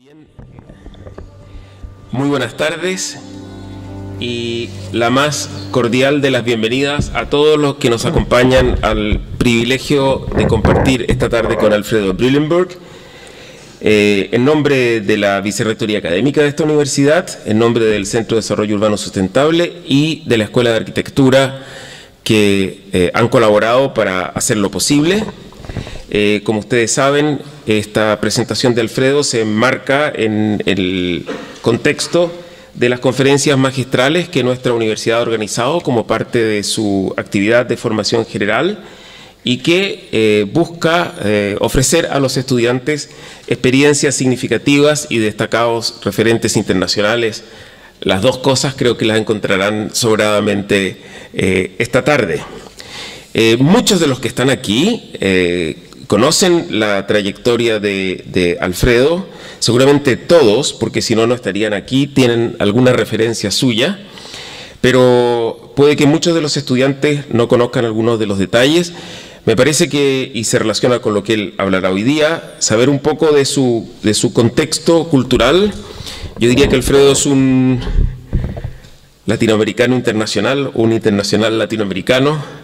Bien. Muy buenas tardes y la más cordial de las bienvenidas a todos los que nos acompañan al privilegio de compartir esta tarde con Alfredo Brillenburg. En nombre de la Vicerrectoría Académica de esta universidad, en nombre del Centro de Desarrollo Urbano Sustentable y de la Escuela de Arquitectura que han colaborado para hacerlo posible. Como ustedes saben, esta presentación de Alfredo se enmarca en el contexto de las conferencias magistrales que nuestra universidad ha organizado como parte de su actividad de formación general y que busca ofrecer a los estudiantes experiencias significativas y destacados referentes internacionales. Las dos cosas creo que las encontrarán sobradamente esta tarde. Muchos de los que están aquí conocen la trayectoria de Alfredo, seguramente todos, porque si no, no estarían aquí, tienen alguna referencia suya, pero puede que muchos de los estudiantes no conozcan algunos de los detalles. Me parece que, y se relaciona con lo que él hablará hoy día, saber un poco de su contexto cultural. Yo diría que Alfredo es un latinoamericano internacional, un internacional latinoamericano,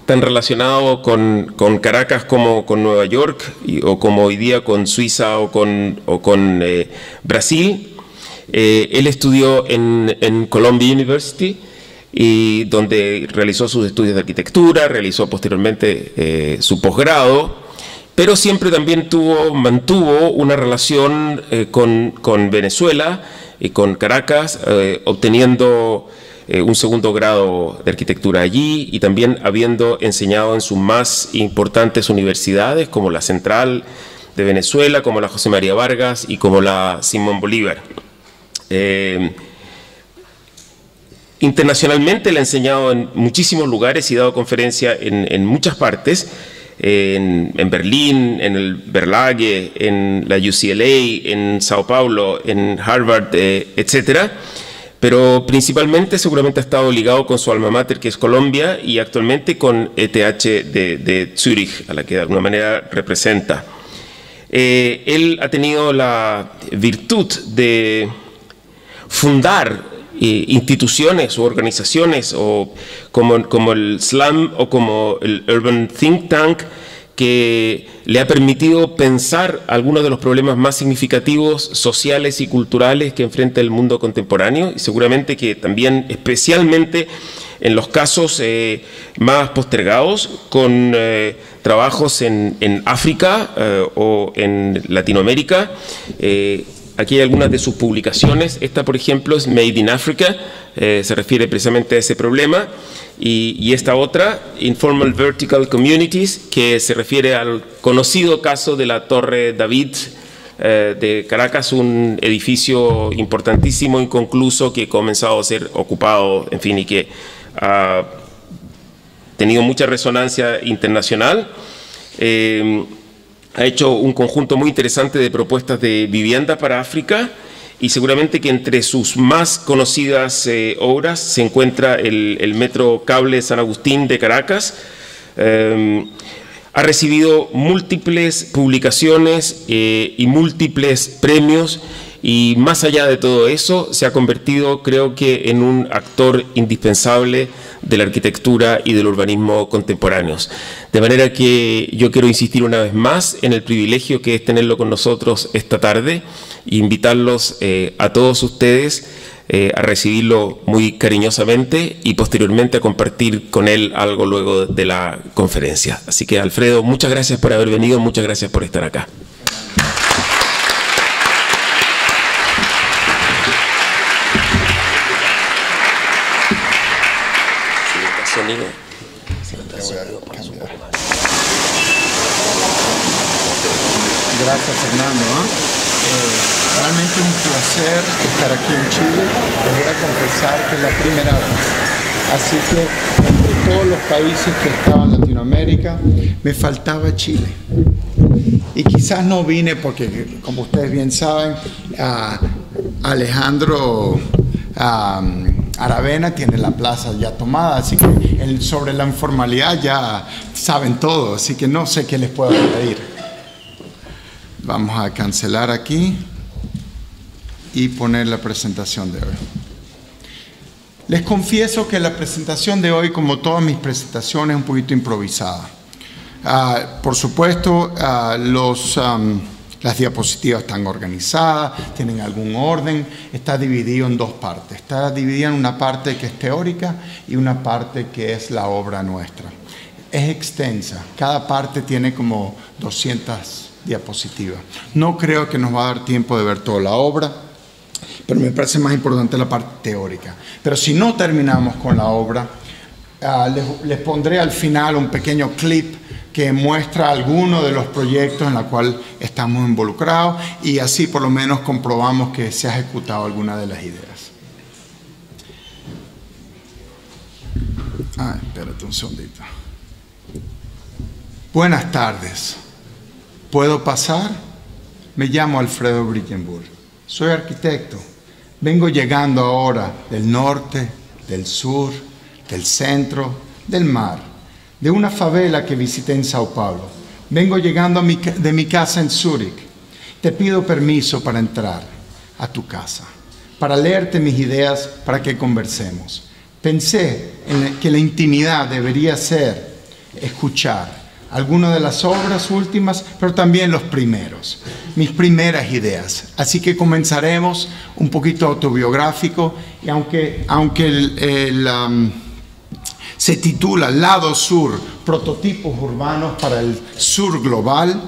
tan relacionado con Caracas como con Nueva York, o como hoy día con Suiza o con Brasil. Él estudió en Columbia University, y donde realizó sus estudios de arquitectura, realizó posteriormente su posgrado, pero siempre también mantuvo una relación con Venezuela y con Caracas, obteniendo un segundo grado de arquitectura allí y también habiendo enseñado en sus más importantes universidades como la Central de Venezuela, como la José María Vargas y como la Simón Bolívar. Internacionalmente le ha enseñado en muchísimos lugares y dado conferencias en muchas partes, en Berlín, en el Verlage, en la UCLA, en Sao Paulo, en Harvard, etcétera. Pero principalmente seguramente ha estado ligado con su alma mater, que es Colombia, y actualmente con ETH de Zúrich, a la que de alguna manera representa. Él ha tenido la virtud de fundar instituciones o organizaciones como el SLAM o como el Urban Think Tank, que le ha permitido pensar algunos de los problemas más significativos sociales y culturales que enfrenta el mundo contemporáneo, y seguramente que también especialmente en los casos más postergados, con trabajos en África o en Latinoamérica. Aquí hay algunas de sus publicaciones. Esta, por ejemplo, es Made in Africa, se refiere precisamente a ese problema. Y esta otra, Informal Vertical Communities, que se refiere al conocido caso de la Torre David de Caracas, un edificio importantísimo, inconcluso, que ha comenzado a ser ocupado, en fin, y que ha tenido mucha resonancia internacional. Ha hecho un conjunto muy interesante de propuestas de vivienda para África, y seguramente que entre sus más conocidas obras se encuentra el Metro Cable San Agustín de Caracas. Ha recibido múltiples publicaciones y múltiples premios, y más allá de todo eso se ha convertido, creo que, en un actor indispensable de la arquitectura y del urbanismo contemporáneos. De manera que yo quiero insistir una vez más en el privilegio que es tenerlo con nosotros esta tarde e invitarlos a todos ustedes a recibirlo muy cariñosamente y posteriormente a compartir con él algo luego de la conferencia. Así que, Alfredo, muchas gracias por haber venido, muchas gracias por estar acá. Gracias, Fernando. Realmente un placer estar aquí en Chile. Les voy a confesar que es la primera vez. Así que, entre todos los países que estaban en Latinoamérica, me faltaba Chile. Y quizás no vine porque, como ustedes bien saben, Alejandro Aravena tiene la plaza ya tomada, así que sobre la informalidad ya saben todo, así que no sé qué les puedo pedir. Vamos a cancelar aquí. y poner la presentación de hoy. Les confieso que la presentación de hoy, como todas mis presentaciones, es un poquito improvisada. Por supuesto, las diapositivas están organizadas, tienen algún orden, está dividido en dos partes. Está dividida en una parte que es teórica y una parte que es la obra nuestra. Es extensa, cada parte tiene como 200 diapositivas. No creo que nos va a dar tiempo de ver toda la obra, pero me parece más importante la parte teórica. Pero si no terminamos con la obra, les pondré al final un pequeño clip que muestra algunos de los proyectos en los cuales estamos involucrados y así por lo menos comprobamos que se ha ejecutado alguna de las ideas. Espérate un segundito. Buenas tardes. ¿Puedo pasar? Me llamo Alfredo Brillenburg. Soy arquitecto. Vengo llegando ahora del norte, del sur, del centro, del mar, de una favela que visité en Sao Paulo. Vengo llegando de mi casa en Zúrich. Te pido permiso para entrar a tu casa, para leerte mis ideas, para que conversemos. Pensé que la intimidad debería ser escuchar algunas de las obras últimas, pero también los primeros, mis primeras ideas. Así que comenzaremos un poquito autobiográfico, y aunque se titula Lado Sur, prototipos urbanos para el sur global,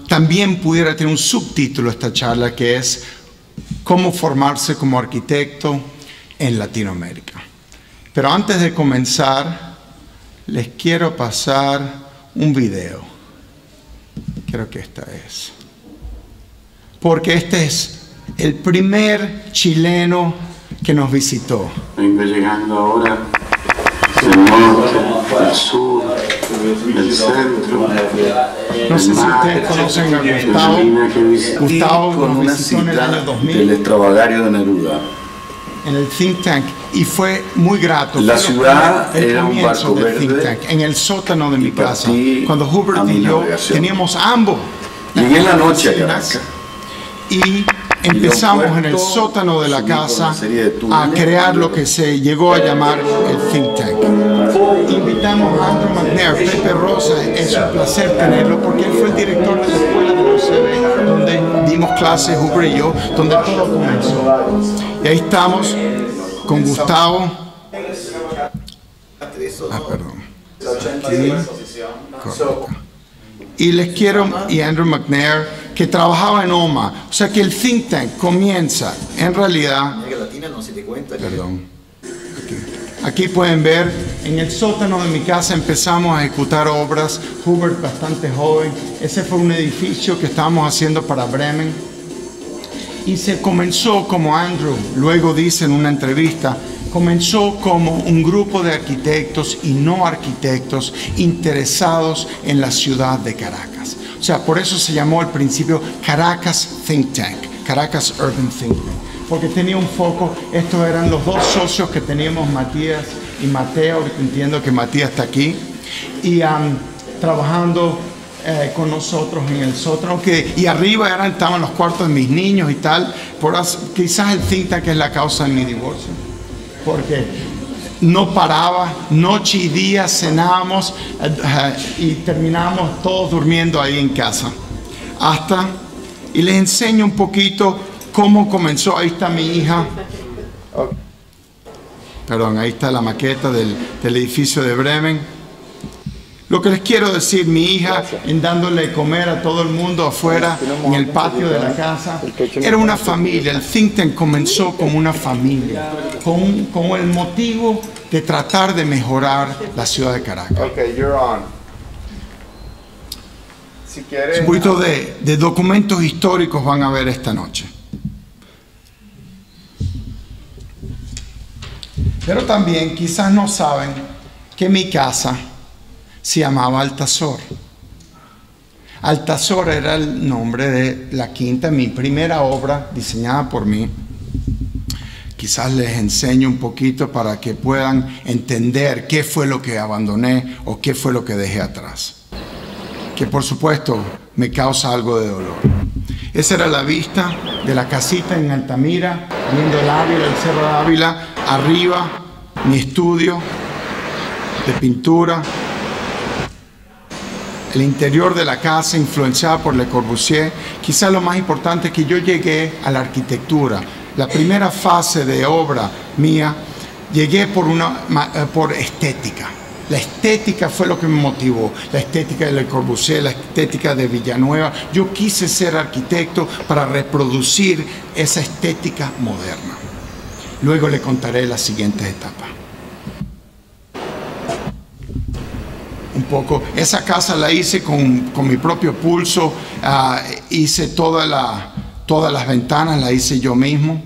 también pudiera tener un subtítulo esta charla que es cómo formarse como arquitecto en Latinoamérica. Pero antes de comenzar, les quiero pasar un video. Creo que esta es. Porque este es el primer chileno que nos visitó. Vengo llegando ahora del norte, del sur, del centro. No sé si ustedes conocen a Gustavo. Gustavo nos visitó en el año 2000. El extravagario de Neruda. En el think tank, y fue muy grato. La ciudad era un barco del think tank, en el sótano de mi casa, cuando Hubert y yo teníamos ambos. Llegué en la noche a Caracas y empezamos en el sótano de la casa a crear lo que se llegó a llamar el think tank. Invitamos a Andrew McNair, Pepe Rosa, es un placer tenerlo porque él fue el director de la escuela de la UCB, donde dimos clases, Hubert y yo, donde todo comenzó. Y ahí estamos con Gustavo. Perdón. Correcto. Y les quiero, y Andrew McNair, que trabajaba en OMA. O sea que el think tank comienza, en realidad, perdón, aquí pueden ver, en el sótano de mi casa empezamos a ejecutar obras. Hubert bastante joven, ese fue un edificio que estábamos haciendo para Bremen. Y se comenzó, como Andrew luego dice en una entrevista, comenzó como un grupo de arquitectos y no arquitectos interesados en la ciudad de Caracas. O sea, por eso se llamó al principio Caracas Think Tank, Caracas Urban Think Tank, porque tenía un foco. Estos eran los dos socios que teníamos, Matías y Mateo. Entiendo que Matías está aquí, y trabajando con nosotros en el sótano, y arriba estaban los cuartos de mis niños y tal. Quizás el think tank es la causa de mi divorcio, porque no paraba, noche y día cenábamos y terminamos todos durmiendo ahí en casa. Y les enseño un poquito cómo comenzó. Ahí está mi hija. Perdón, ahí está la maqueta del edificio de Bremen. Lo que les quiero decir, mi hija, en dándole de comer a todo el mundo afuera, en el patio de la casa, era una familia. El think tank comenzó como una familia, con el motivo de tratar de mejorar la ciudad de Caracas. Okay, you're on. Si quieres, un poquito de documentos históricos van a ver esta noche. Pero también quizás no saben que mi casa se llamaba Altazor. Altazor era el nombre de la quinta, mi primera obra diseñada por mí. Quizás les enseño un poquito para que puedan entender qué fue lo que abandoné o qué fue lo que dejé atrás, que por supuesto me causa algo de dolor. Esa era la vista de la casita en Altamira, viendo el Ávila, el Cerro de Ávila. Arriba, mi estudio de pintura. El interior de la casa influenciada por Le Corbusier. Quizá lo más importante es que yo llegué a la arquitectura. La primera fase de obra mía, llegué por estética. La estética fue lo que me motivó, la estética de Le Corbusier, la estética de Villanueva. Yo quise ser arquitecto para reproducir esa estética moderna. Luego le contaré las siguientes etapas. Un poco, esa casa la hice con mi propio pulso, hice todas las ventanas, la hice yo mismo.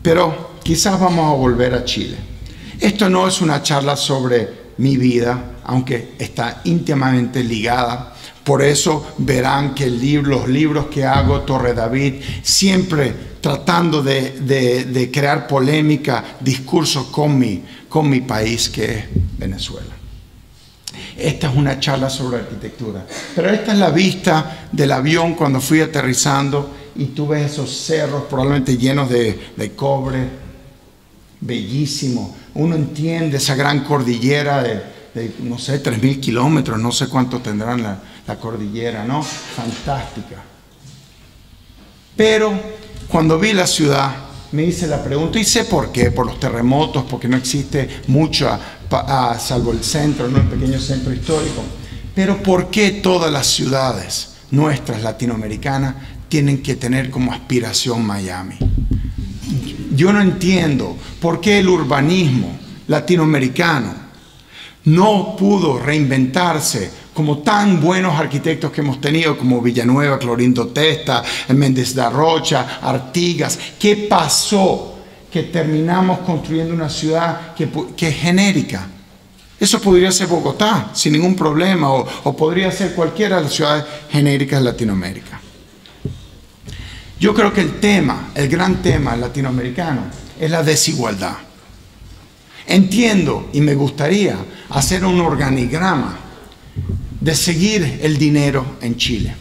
Pero quizás vamos a volver a Chile. Esto no es una charla sobre mi vida, aunque está íntimamente ligada. Por eso verán que los libros que hago, Torre David, siempre tratando de crear polémica, discursos con mi país, que es Venezuela. Esta es una charla sobre arquitectura. Pero esta es la vista del avión cuando fui aterrizando y tú ves esos cerros probablemente llenos de cobre, bellísimo. Uno entiende esa gran cordillera de no sé, 3.000 kilómetros, no sé cuánto tendrán la cordillera, ¿no? Fantástica. Pero cuando vi la ciudad, me hice la pregunta, y sé por qué, por los terremotos, porque no existe mucho, salvo el centro, ¿no? El pequeño centro histórico. Pero ¿por qué todas las ciudades nuestras latinoamericanas tienen que tener como aspiración Miami? Yo no entiendo por qué el urbanismo latinoamericano no pudo reinventarse como tan buenos arquitectos que hemos tenido, como Villanueva, Clorindo Testa, Méndez da Rocha, Artigas. ¿Qué pasó? Que terminamos construyendo una ciudad que es genérica. Eso podría ser Bogotá, sin ningún problema, o podría ser cualquiera de las ciudades genéricas de Latinoamérica. Yo creo que el gran tema latinoamericano es la desigualdad. Entiendo y me gustaría hacer un organigrama de seguir el dinero en Chile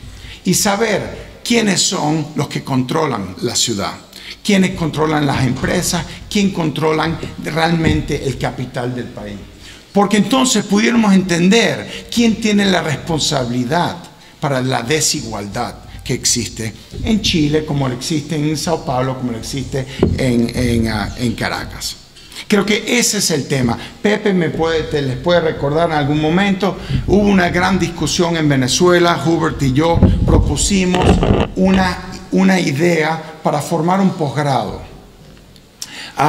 y saber quiénes son los que controlan la ciudad, quiénes controlan las empresas, quién controlan realmente el capital del país. Porque entonces pudiéramos entender quién tiene la responsabilidad para la desigualdad que existe en Chile, como lo existe en Sao Paulo, como lo existe en Caracas. Creo que ese es el tema. Pepe les puede recordar en algún momento, hubo una gran discusión en Venezuela. Hubert y yo propusimos una idea para formar un posgrado.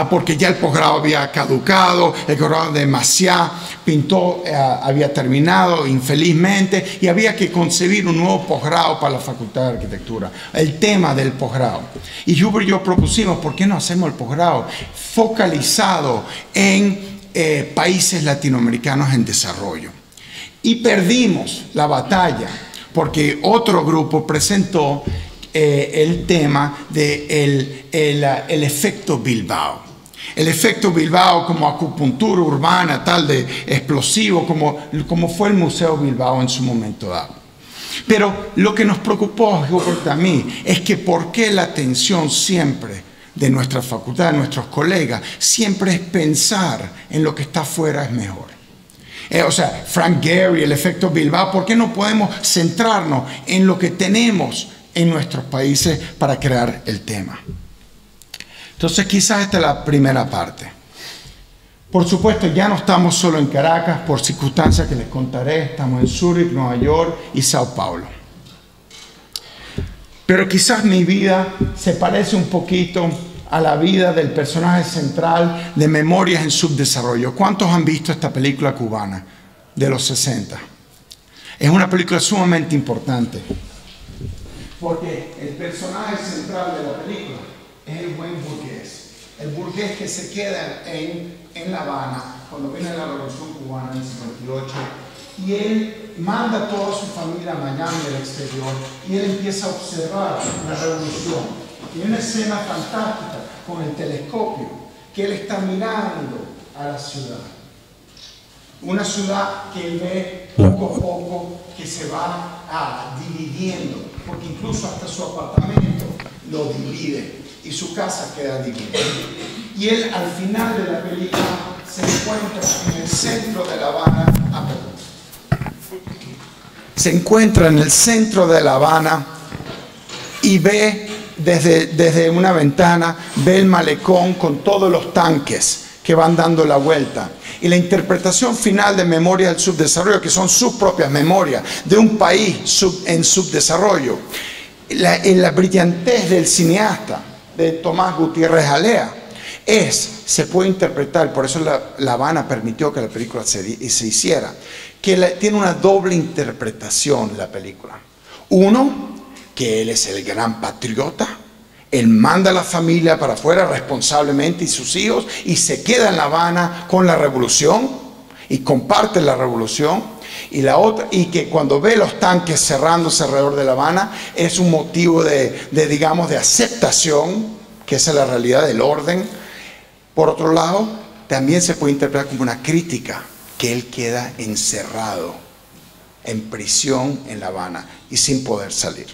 Porque ya el posgrado había caducado, el posgrado de Maciá había terminado infelizmente, y había que concebir un nuevo posgrado para la Facultad de Arquitectura. El tema del posgrado. Y Hubert y yo propusimos, ¿por qué no hacemos el posgrado focalizado en países latinoamericanos en desarrollo? Y perdimos la batalla, porque otro grupo presentó el tema del el efecto Bilbao. El efecto Bilbao como acupuntura urbana, tal de explosivo, como fue el Museo Bilbao en su momento dado. Pero lo que nos preocupó, Hubert, a mí, es que por qué la atención siempre de nuestra facultad, de nuestros colegas, siempre es pensar en lo que está afuera es mejor. O sea, Frank Gehry, el efecto Bilbao, ¿por qué no podemos centrarnos en lo que tenemos en nuestros países para crear el tema? Entonces quizás esta es la primera parte. Por supuesto, ya no estamos solo en Caracas, por circunstancias que les contaré. Estamos en Zúrich, Nueva York y Sao Paulo. Pero quizás mi vida se parece un poquito a la vida del personaje central de Memorias en Subdesarrollo. ¿Cuántos han visto esta película cubana de los 60? Es una película sumamente importante, porque el personaje central de la película es el buen burgués. El burgués que se queda en La Habana cuando viene la Revolución Cubana en el 58, y él manda a toda su familia a Miami del exterior, y él empieza a observar la revolución. Y hay una escena fantástica con el telescopio, que él está mirando a la ciudad. Una ciudad que él ve poco a poco que se va dividiendo, porque incluso hasta su apartamento lo divide y su casa queda dividida. Y él al final de la película se encuentra en el centro de La Habana. Se encuentra en el centro de La Habana y ve desde una ventana, ve el malecón con todos los tanques que van dando la vuelta. Y la interpretación final de Memoria del Subdesarrollo, que son sus propias memorias de un país en subdesarrollo, la brillantez del cineasta, de Tomás Gutiérrez Alea, se puede interpretar, por eso La Habana permitió que la película se hiciera, que tiene una doble interpretación la película. Uno, que él es el gran patriota, él manda a la familia para afuera responsablemente y sus hijos y se queda en La Habana con la revolución y comparte la revolución. Y la otra, y que cuando ve los tanques cerrándose alrededor de La Habana es un motivo digamos, de aceptación, que esa es la realidad del orden. Por otro lado, también se puede interpretar como una crítica, que él queda encerrado en prisión en La Habana y sin poder salir.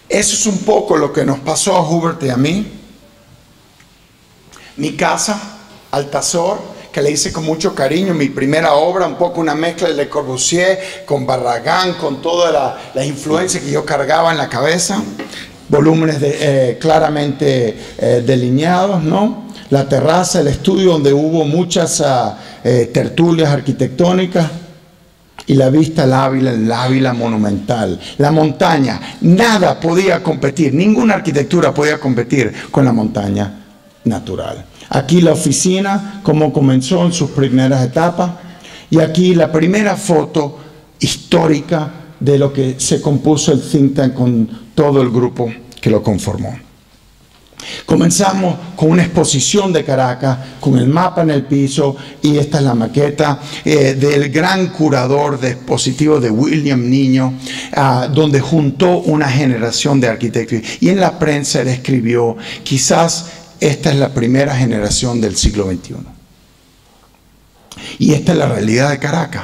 Eso es un poco lo que nos pasó a Hubert y a mí. Mi casa, Altazor, que le hice con mucho cariño, mi primera obra, un poco una mezcla de Le Corbusier con Barragán, con toda la influencia que yo cargaba en la cabeza, volúmenes claramente delineados, ¿no? La terraza, el estudio donde hubo muchas tertulias arquitectónicas, y la vista al Ávila, el Ávila monumental, la montaña. Nada podía competir, ninguna arquitectura podía competir con la montaña natural. Aquí la oficina, como comenzó en sus primeras etapas, y aquí la primera foto histórica de lo que se compuso el think tank con todo el grupo que lo conformó. Comenzamos con una exposición de Caracas, con el mapa en el piso, y esta es la maqueta del gran curador de expositivos de William Niño, donde juntó una generación de arquitectos. Y en la prensa él escribió, quizás esta es la primera generación del siglo XXI. Y esta es la realidad de Caracas,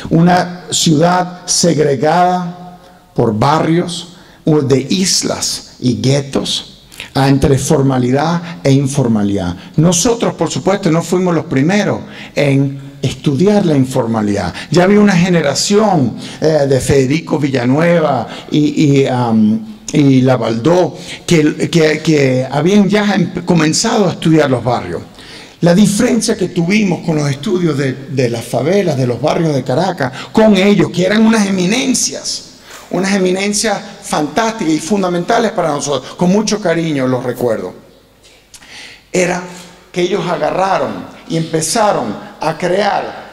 una ciudad segregada por barrios de islas y guetos, entre formalidad e informalidad. Nosotros, por supuesto, no fuimos los primeros en estudiar la informalidad. Ya había una generación de Federico Villanueva y Lavaldó que habían ya comenzado a estudiar los barrios. La diferencia que tuvimos con los estudios de las favelas, de los barrios de Caracas, con ellos, que eran unas eminencias fantásticas y fundamentales para nosotros, con mucho cariño los recuerdo, era que ellos agarraron y empezaron a crear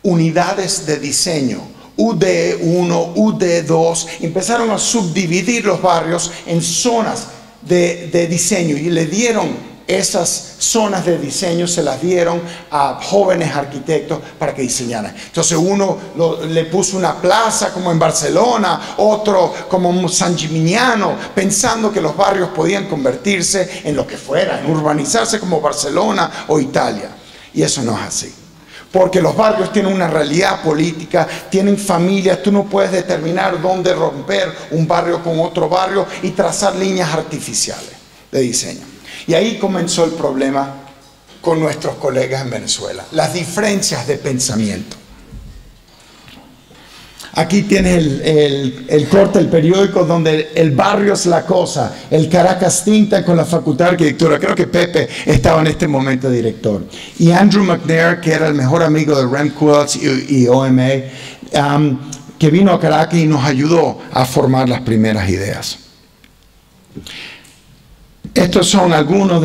unidades de diseño, UD1, UD2, empezaron a subdividir los barrios en zonas de diseño y le dieron esas zonas de diseño, se las dieron a jóvenes arquitectos para que diseñaran. Entonces uno le puso una plaza como en Barcelona, otro como San Gimignano, pensando que los barrios podían convertirse en lo que fuera, en urbanizarse como Barcelona o Italia. Y eso no es así. Porque los barrios tienen una realidad política, tienen familias, tú no puedes determinar dónde romper un barrio con otro barrio y trazar líneas artificiales de diseño. Y ahí comenzó el problema con nuestros colegas en Venezuela, las diferencias de pensamiento. Aquí tienes el corte del periódico donde el barrio es la cosa, el Caracas think tank con la Facultad de Arquitectura. Creo que Pepe estaba en este momento director. Y Andrew McNair, que era el mejor amigo de Rem Koolhaas y OMA, que vino a Caracas y nos ayudó a formar las primeras ideas. Estos son algunos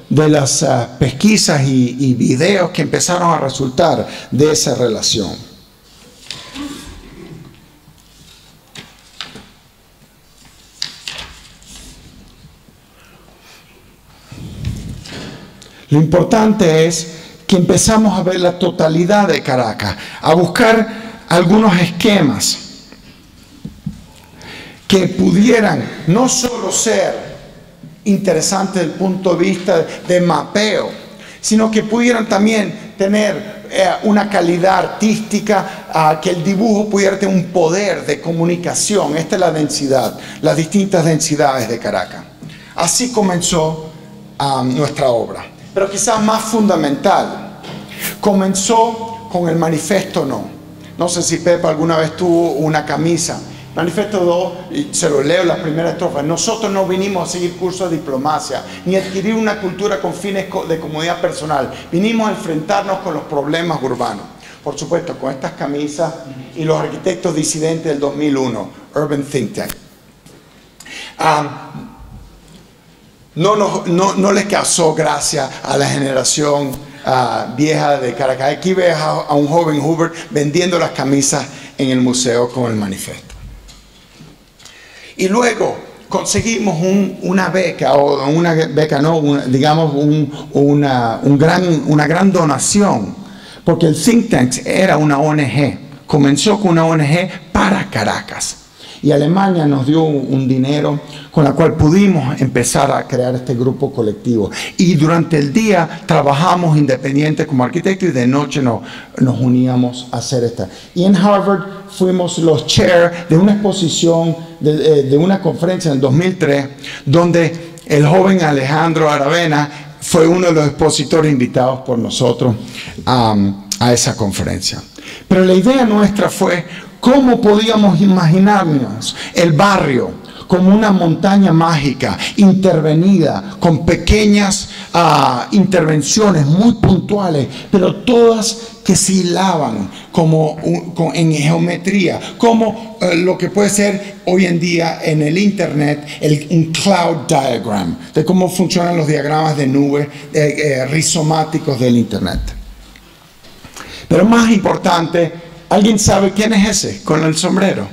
de las pesquisas y videos que empezaron a resultar de esa relación. Lo importante es que empezamos a ver la totalidad de Caracas, a buscar algunos esquemas que pudieran no solo ser interesante desde el punto de vista de mapeo, sino que pudieran también tener una calidad artística, que el dibujo pudiera tener un poder de comunicación. Esta es la densidad, las distintas densidades de Caracas. Así comenzó nuestra obra. Pero quizás más fundamental, comenzó con el Manifiesto No. No sé si Pepe alguna vez tuvo una camisa. Manifiesto 2, y se lo leo la primera estrofa: nosotros no vinimos a seguir cursos de diplomacia, ni a adquirir una cultura con fines de comodidad personal. Vinimos a enfrentarnos con los problemas urbanos. Por supuesto, con estas camisas y los arquitectos disidentes del 2001, Urban Think Tank. No les causó gracia a la generación vieja de Caracas. Aquí ves a un joven Hubert vendiendo las camisas en el museo con el manifiesto. Y luego conseguimos una beca, o una beca no, digamos una gran donación, porque el Think Tank era una ONG. Comenzó con una ONG para Caracas. Y Alemania nos dio un dinero con la cual pudimos empezar a crear este grupo colectivo. Y durante el día trabajamos independientes como arquitectos y de noche nos uníamos a hacer esta. Y en Harvard fuimos los chair de una exposición, de una conferencia en 2003, donde el joven Alejandro Aravena fue uno de los expositores invitados por nosotros a esa conferencia. Pero la idea nuestra fue cómo podíamos imaginarnos el barrio como una montaña mágica intervenida con pequeñas intervenciones muy puntuales, pero todas que se hilaban en geometría, como lo que puede ser hoy en día en el internet un cloud diagram, de cómo funcionan los diagramas de nube rizomáticos del internet. Pero más importante, ¿alguien sabe quién es ese con el sombrero?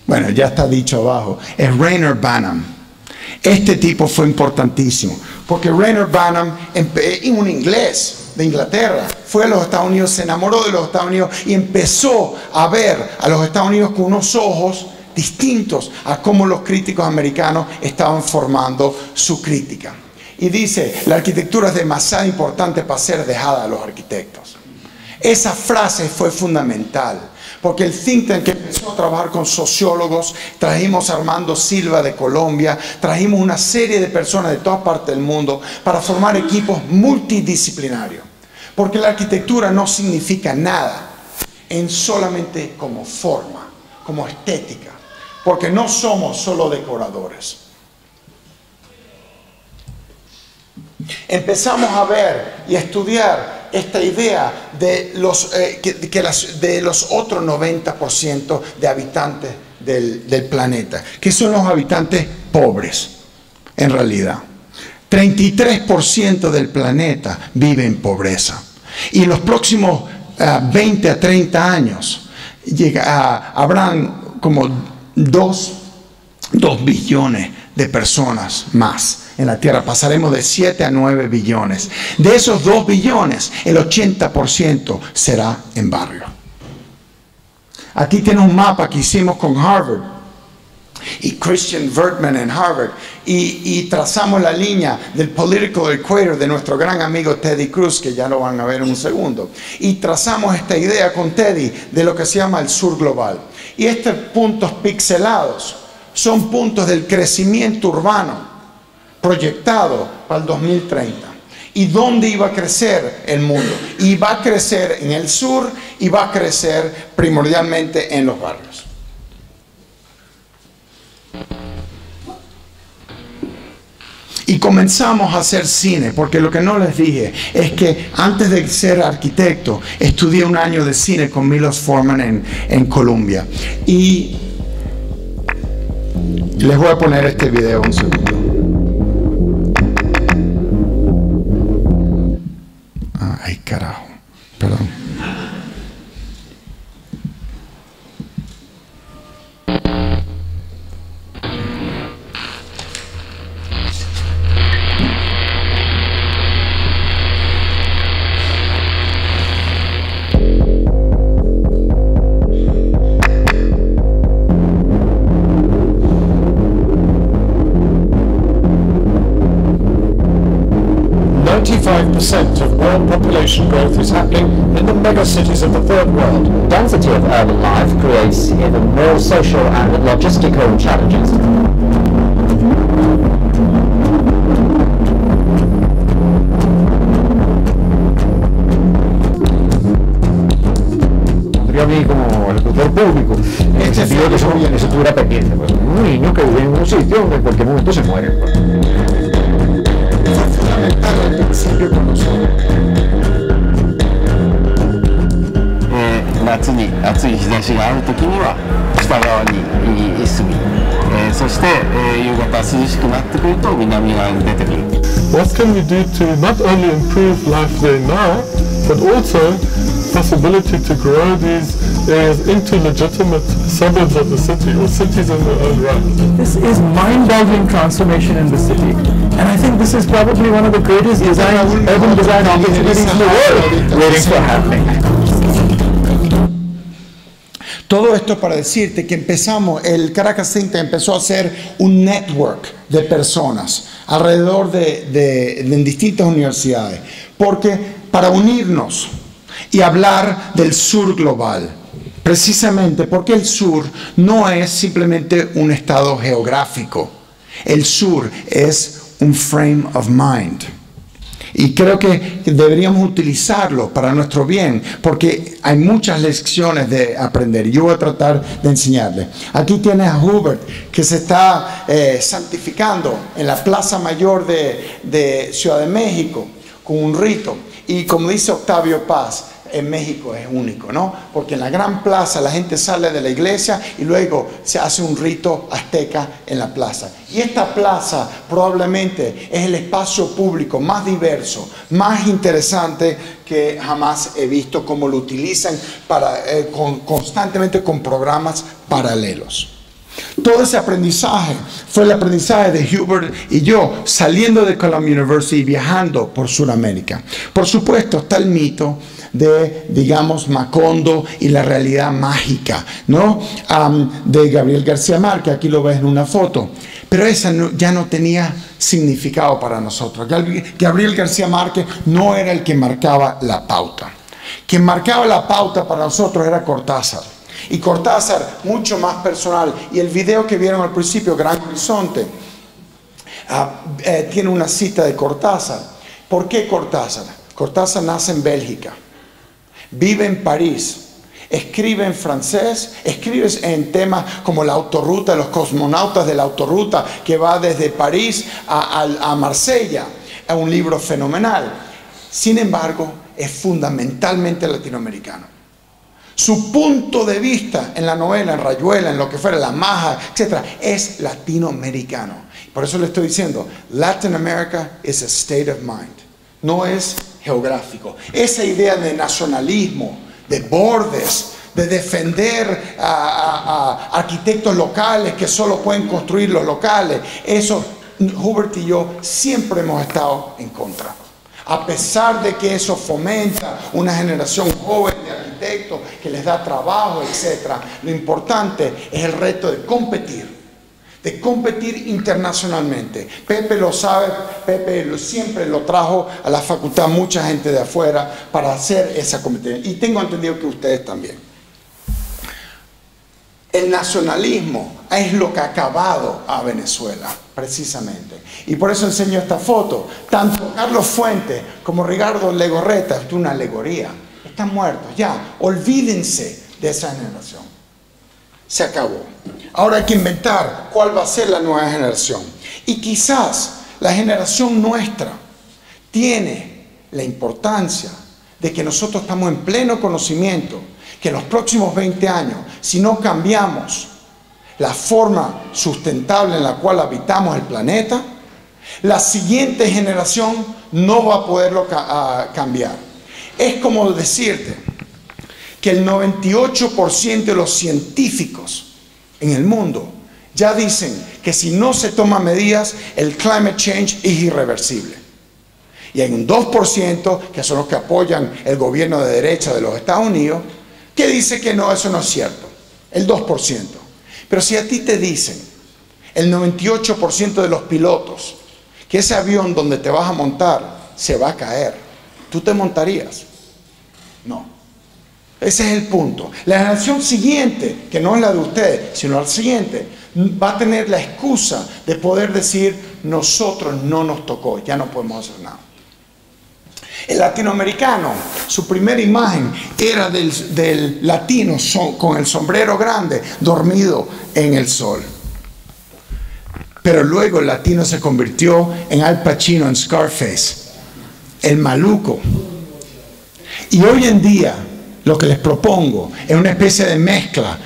Bueno, ya está dicho abajo. Es Reyner Banham. Este tipo fue importantísimo, porque Reyner Banham, un inglés de Inglaterra, fue a los Estados Unidos, se enamoró de los Estados Unidos y empezó a ver a los Estados Unidos con unos ojos distintos a cómo los críticos americanos estaban formando su crítica. Y dice, la arquitectura es demasiado importante para ser dejada a los arquitectos. Esa frase fue fundamental, porque el think tank empezó a trabajar con sociólogos, trajimos a Armando Silva de Colombia, trajimos una serie de personas de todas partes del mundo para formar equipos multidisciplinarios, porque la arquitectura no significa nada en solamente como forma, como estética, porque no somos solo decoradores. Empezamos a ver y a estudiar esta idea de los otros 90% de habitantes del planeta, que son los habitantes pobres, en realidad. 33% del planeta vive en pobreza. Y en los próximos 20 a 30 años habrán como 2 billones de personas más en la Tierra. Pasaremos de 7 a 9 billones. De esos 2 billones, el 80% será en barrio. Aquí tiene un mapa que hicimos con Harvard y Christian Wertman en Harvard, y trazamos la línea del political equator de nuestro gran amigo Teddy Cruz, que ya lo van a ver en un segundo, y trazamos esta idea con Teddy de lo que se llama el sur global. Y estos puntos pixelados son puntos del crecimiento urbano proyectado para el 2030. ¿Y dónde iba a crecer el mundo? Y va a crecer en el sur y va a crecer primordialmente en los barrios. Y comenzamos a hacer cine, porque lo que no les dije es que antes de ser arquitecto estudié un año de cine con Milos Forman en Colombia. Y les voy a poner este video un segundo. Ay, carajo. Perdón. 70% of world population growth is happening in the megacities of the third world. Density of urban life creates even more social and logistical challenges. A mí como locutor público, en el sentido de que eso estuviera pendiente, pues, un niño que vive en un sitio donde en cualquier momento se muere. Pues. Fue fundamental al principio con nosotros. 夏に暑い日差しがあるときには北側に住み、そして、夕方涼しくなってくると南側に出てくる。 What can we do to not only improve life there now, but also possibility to grow these areas into legitimate suburbs of the city or cities in their own right? This is mind-boggling transformation in the city, and I think this is probably one of the greatest urban design opportunities in the world waiting for happening. Todo esto para decirte que el Caracas Think Tank empezó a ser un network de personas alrededor en distintas universidades, porque para unirnos y hablar del sur global, precisamente porque el sur no es simplemente un estado geográfico, el sur es un frame of mind. Y creo que deberíamos utilizarlo para nuestro bien, porque hay muchas lecciones de aprender. Yo voy a tratar de enseñarles. Aquí tienes a Hubert, que se está santificando en la Plaza Mayor de Ciudad de México, con un rito. Y como dice Octavio Paz, en México es único, ¿no? Porque en la gran plaza la gente sale de la iglesia y luego se hace un rito azteca en la plaza. Y esta plaza probablemente es el espacio público más diverso, más interesante que jamás he visto, como lo utilizan constantemente con programas paralelos. Todo ese aprendizaje fue el aprendizaje de Hubert y yo saliendo de Columbia University y viajando por Sudamérica. Por supuesto está el mito de, digamos, Macondo y la realidad mágica, ¿no? De Gabriel García Márquez, aquí lo ves en una foto. Pero esa ya no tenía significado para nosotros. Gabriel García Márquez no era el que marcaba la pauta. Quien marcaba la pauta para nosotros era Cortázar. Y Cortázar, mucho más personal. Y el video que vieron al principio, Gran Horizonte, tiene una cita de Cortázar. ¿Por qué Cortázar? Cortázar nace en Bélgica, vive en París, escribe en francés, escribe en temas como la autorruta, los cosmonautas de la autorruta que va desde París a Marsella, a un libro fenomenal. Sin embargo, es fundamentalmente latinoamericano. Su punto de vista en la novela, en Rayuela, en lo que fuera, La Maja, etc., es latinoamericano. Por eso le estoy diciendo, Latin America is a state of mind. No es geográfico. Esa idea de nacionalismo, de bordes, de defender a arquitectos locales que solo pueden construir los locales, eso Hubert y yo siempre hemos estado en contra. A pesar de que eso fomenta una generación joven de arquitectos que les da trabajo, etc., lo importante es el reto de competir internacionalmente. Pepe lo sabe, Pepe siempre lo trajo a la facultad mucha gente de afuera para hacer esa competencia. Y tengo entendido que ustedes también. El nacionalismo es lo que ha acabado a Venezuela, precisamente. Y por eso enseño esta foto. Tanto Carlos Fuentes como Ricardo Legorreta, es una alegoría. Están muertos, ya. Olvídense de esa generación. Se acabó. Ahora hay que inventar cuál va a ser la nueva generación. Y quizás la generación nuestra tiene la importancia de que nosotros estamos en pleno conocimiento que en los próximos 20 años, si no cambiamos la forma sustentable en la cual habitamos el planeta, la siguiente generación no va a poderlo cambiar. Es como decirte que el 98% de los científicos en el mundo ya dicen que si no se toman medidas, el climate change es irreversible. Y hay un 2%, que son los que apoyan el gobierno de derecha de los Estados Unidos, que dice que no, eso no es cierto. El 2%. Pero si a ti te dicen, el 98% de los pilotos, que ese avión donde te vas a montar se va a caer, ¿Tú te montarías? No. Ese es el punto. La generación siguiente, que no es la de ustedes, sino la siguiente, va a tener la excusa de poder decir, nosotros no nos tocó, ya no podemos hacer nada. El latinoamericano, su primera imagen era del latino con el sombrero grande, dormido en el sol. Pero luego el latino se convirtió en Al Pacino en Scarface, el maluco. Y hoy en día lo que les propongo es una especie de mezcla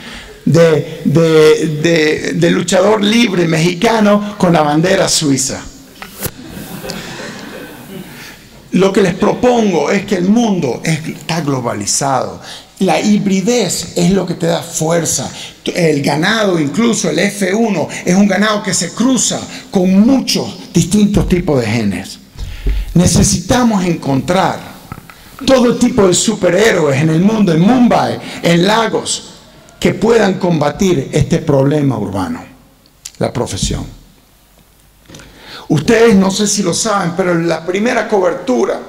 de luchador libre mexicano con la bandera suiza. Lo que les propongo es que el mundo está globalizado. La hibridez es lo que te da fuerza. El ganado, incluso el F1, es un ganado que se cruza con muchos distintos tipos de genes. Necesitamos encontrar todo tipo de superhéroes en el mundo, en Mumbai, en Lagos, que puedan combatir este problema urbano, la profesión. Ustedes no sé si lo saben, pero la primera cobertura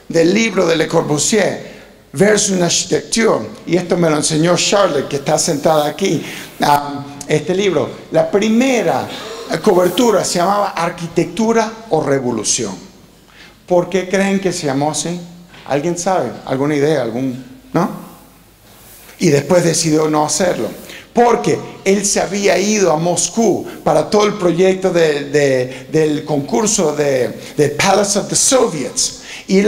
del libro de Le Corbusier, Vers une architecture, y esto me lo enseñó Charlotte, que está sentada aquí, este libro, la primera cobertura se llamaba Arquitectura o Revolución. ¿Por qué creen que se llamó así? ¿Alguien sabe? ¿Alguna idea? ¿No? Y después decidió no hacerlo. Porque él se había ido a Moscú para todo el proyecto del concurso de Palace of the Soviets. Y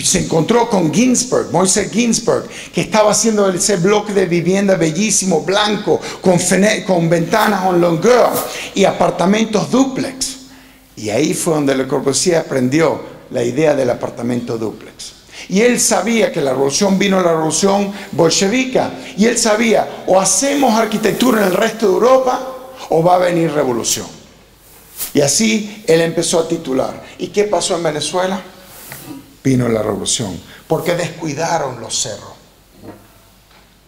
se encontró con Ginsberg, Moisés Ginsberg, que estaba haciendo ese bloque de vivienda bellísimo, blanco, con ventanas en longueur y apartamentos dúplex. Y ahí fue donde Le Corbusier aprendió la idea del apartamento dúplex. Y él sabía que la revolución vino, la revolución bolchevica, y él sabía, o hacemos arquitectura en el resto de Europa, o va a venir revolución. Y así él empezó a titular. ¿Y qué pasó en Venezuela? Vino la revolución, porque descuidaron los cerros.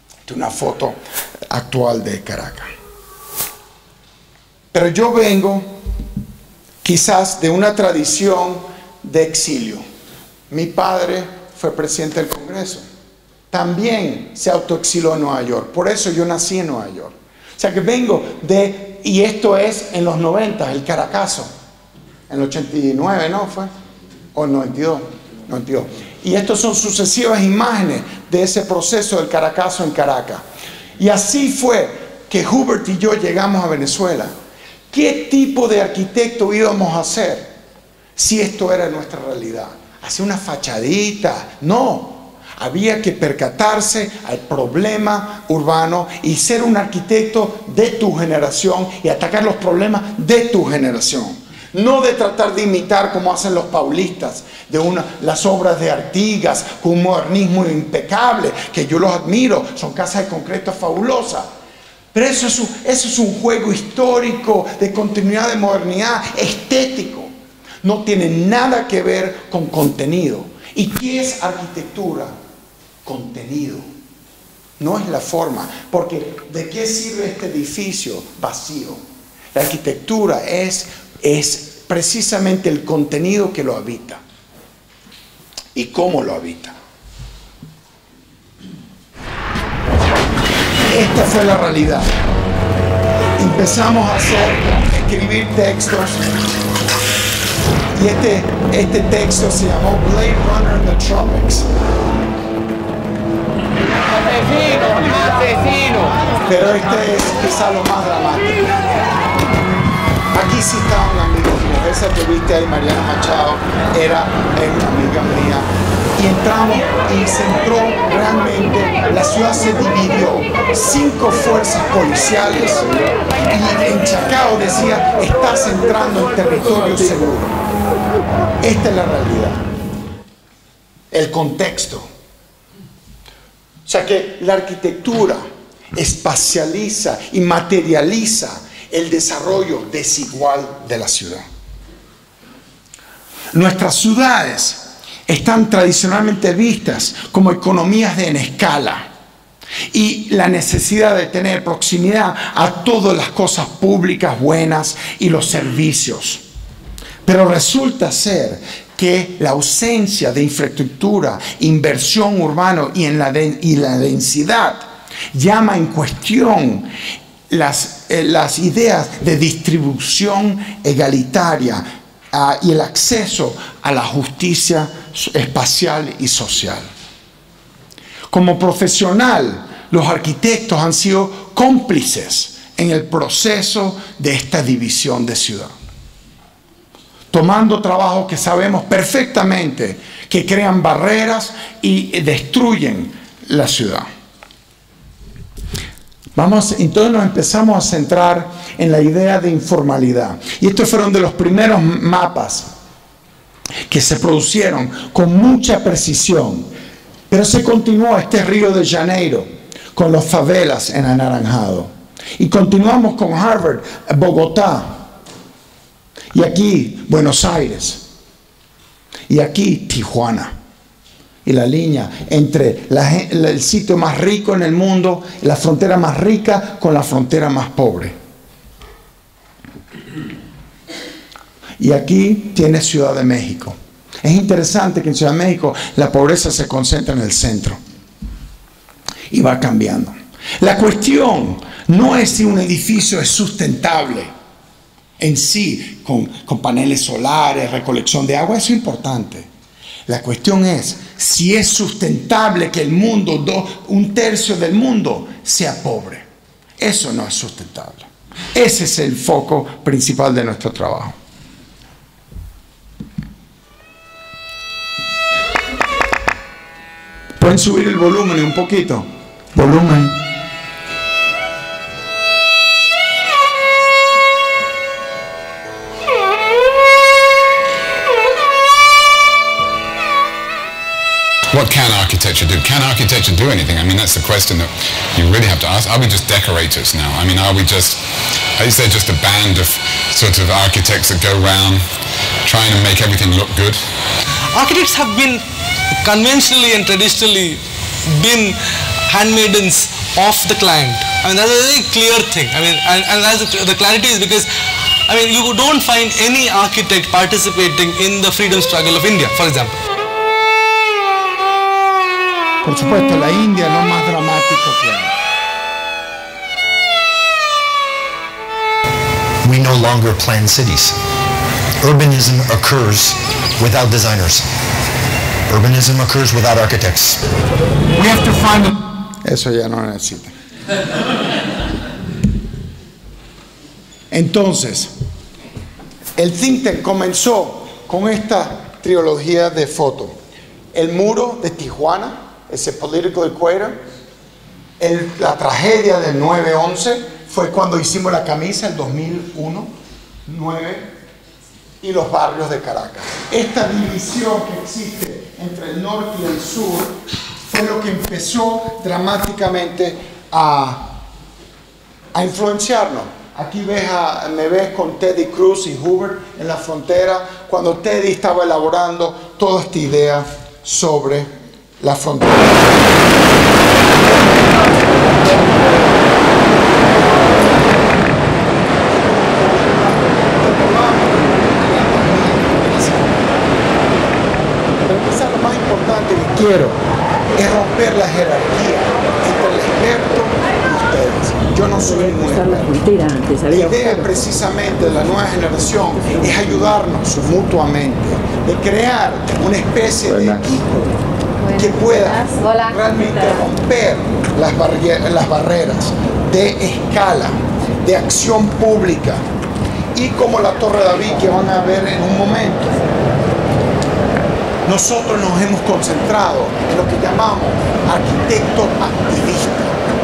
Esta es una foto actual de Caracas. Pero yo vengo quizás de una tradición de exilio. Mi padre fue presidente del Congreso. También se autoexiló en Nueva York. Por eso yo nací en Nueva York. O sea que vengo de, y esto es en los 90, el Caracazo. En el 89, ¿no fue? O el 92. Y estas son sucesivas imágenes de ese proceso del Caracazo en Caracas. Y así fue que Hubert y yo llegamos a Venezuela. ¿Qué tipo de arquitecto íbamos a hacer si esto era nuestra realidad? ¿Hacer una fachadita? No. Había que percatarse al problema urbano y ser un arquitecto de tu generación y atacar los problemas de tu generación. No de tratar de imitar como hacen los paulistas, las obras de Artigas, con un modernismo impecable, que yo los admiro, son casas de concreto fabulosas. Pero eso es un juego histórico de continuidad, de modernidad, estético. No tiene nada que ver con contenido. ¿Y qué es arquitectura? Contenido. No es la forma, porque ¿de qué sirve este edificio vacío? La arquitectura es precisamente el contenido que lo habita. ¿Y cómo lo habita? Esta fue la realidad. Empezamos a escribir textos. Y este texto se llamó Blade Runner in the Tropics. ¡Asesino! Pero este es quizá lo más dramático. Aquí sí estaban amigos míos. Esa que viste ahí, Mariana Machado, es una amiga mía. Y entramos y se entró realmente, la ciudad se dividió. 5 fuerzas policiales y en Chacao decía, estás entrando en territorio seguro. Esta es la realidad. El contexto. O sea que la arquitectura espacializa y materializa el desarrollo desigual de la ciudad. Nuestras ciudades están tradicionalmente vistas como economías en escala y la necesidad de tener proximidad a todas las cosas públicas buenas y los servicios. Pero resulta ser que la ausencia de infraestructura, inversión urbana y la densidad llama en cuestión las ideas de distribución egalitaria y el acceso a la justicia espacial y social. Como profesional, los arquitectos han sido cómplices en el proceso de esta división de ciudad, tomando trabajos que sabemos perfectamente que crean barreras y destruyen la ciudad. Entonces nos empezamos a centrar en la idea de informalidad. Y estos fueron de los primeros mapas que se producieron con mucha precisión. Pero se continuó Río de Janeiro con los favelas en anaranjado. Y continuamos con Harvard, Bogotá. Y aquí Buenos Aires. Y aquí Tijuana. Y la línea entre el sitio más rico en el mundo, la frontera más rica con la frontera más pobre. Y aquí tiene Ciudad de México. Es interesante que en Ciudad de México la pobreza se concentra en el centro. Y va cambiando. La cuestión no es si un edificio es sustentable en sí, con paneles solares, recolección de agua, eso es importante. La cuestión es si es sustentable que el mundo, un tercio del mundo, sea pobre. Eso no es sustentable. Ese es el foco principal de nuestro trabajo. ¿Pueden subir el volumen un poquito? Volumen. What can architecture do? Can architecture do anything? I mean, that's the question that you really have to ask. Are we just decorators now? I mean, is there just a band of sort of architects that go around trying to make everything look good? Architects have been conventionally and traditionally been handmaidens of the client. I mean, that's a very clear thing. I mean, and that's the clarity is because, I mean, you don't find any architect participating in the freedom struggle of India, for example. Por supuesto, la India es lo más dramático que hay. We no longer plan cities. Urbanism occurs without designers. Urbanism occurs without architects. We have to find Eso ya no necesita. Entonces, el think tank comenzó con esta trilogía de fotos. El muro de Tijuana, ese political equator, la tragedia del 9/11 fue cuando hicimos la camisa, el 2001, 9, y los barrios de Caracas. Esta división que existe entre el norte y el sur fue lo que empezó dramáticamente a influenciarnos. Aquí me ves con Teddy Cruz y Hubert en la frontera, cuando Teddy estaba elaborando toda esta idea sobre la frontera. Pero quizás lo más importante que quiero es romper la jerarquía entre el experto y ustedes. Yo no soy ningún experto. La idea precisamente de la nueva generación es ayudarnos mutuamente, de crear una especie de equipo que pueda realmente romper las barreras de escala, de acción pública, y como la Torre David que van a ver en un momento. Nosotros nos hemos concentrado en lo que llamamos arquitecto activista,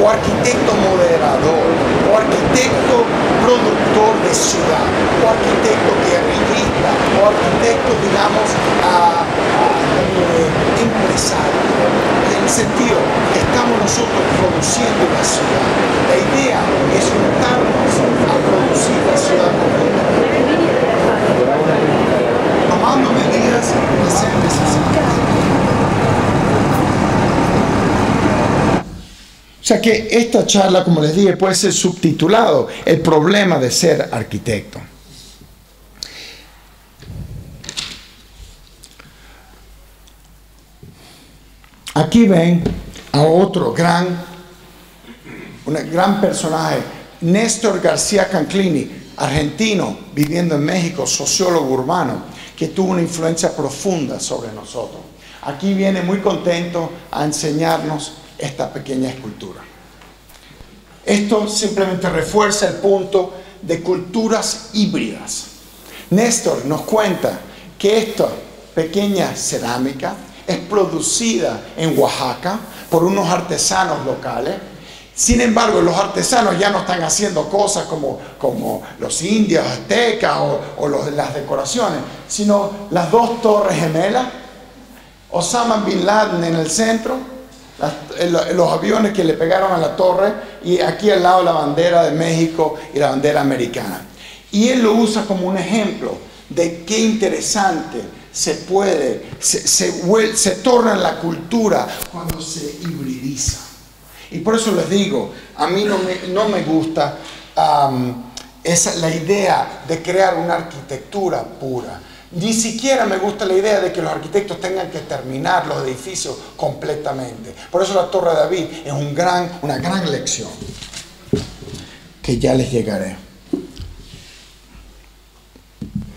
o arquitecto moderador, o arquitecto productor de ciudad, o arquitecto guerrillista, o arquitecto, digamos, empresario. En el sentido que estamos nosotros produciendo la ciudad. La idea es juntarnos a producir la ciudad completa. Tomando medidas que sean necesarias. O sea que esta charla, como les dije, puede ser subtitulado El problema de ser arquitecto. Aquí ven a otro gran personaje, Néstor García Canclini, argentino, viviendo en México, sociólogo urbano, que tuvo una influencia profunda sobre nosotros. Aquí viene muy contento a enseñarnos esta pequeña escultura. Esto simplemente refuerza el punto de culturas híbridas. Néstor nos cuenta que esta pequeña cerámica es producida en Oaxaca por unos artesanos locales. Sin embargo, los artesanos ya no están haciendo cosas como los indios, aztecas o las decoraciones, sino las dos torres gemelas, Osama Bin Laden en el centro, los aviones que le pegaron a la torre, y aquí al lado la bandera de México y la bandera americana. Y él lo usa como un ejemplo de qué interesante se torna la cultura cuando se hibridiza. Y por eso les digo, a mí no me gusta la idea de crear una arquitectura pura. Ni siquiera me gusta la idea de que los arquitectos tengan que terminar los edificios completamente. Por eso la Torre de David es una gran lección, que ya les llegaré.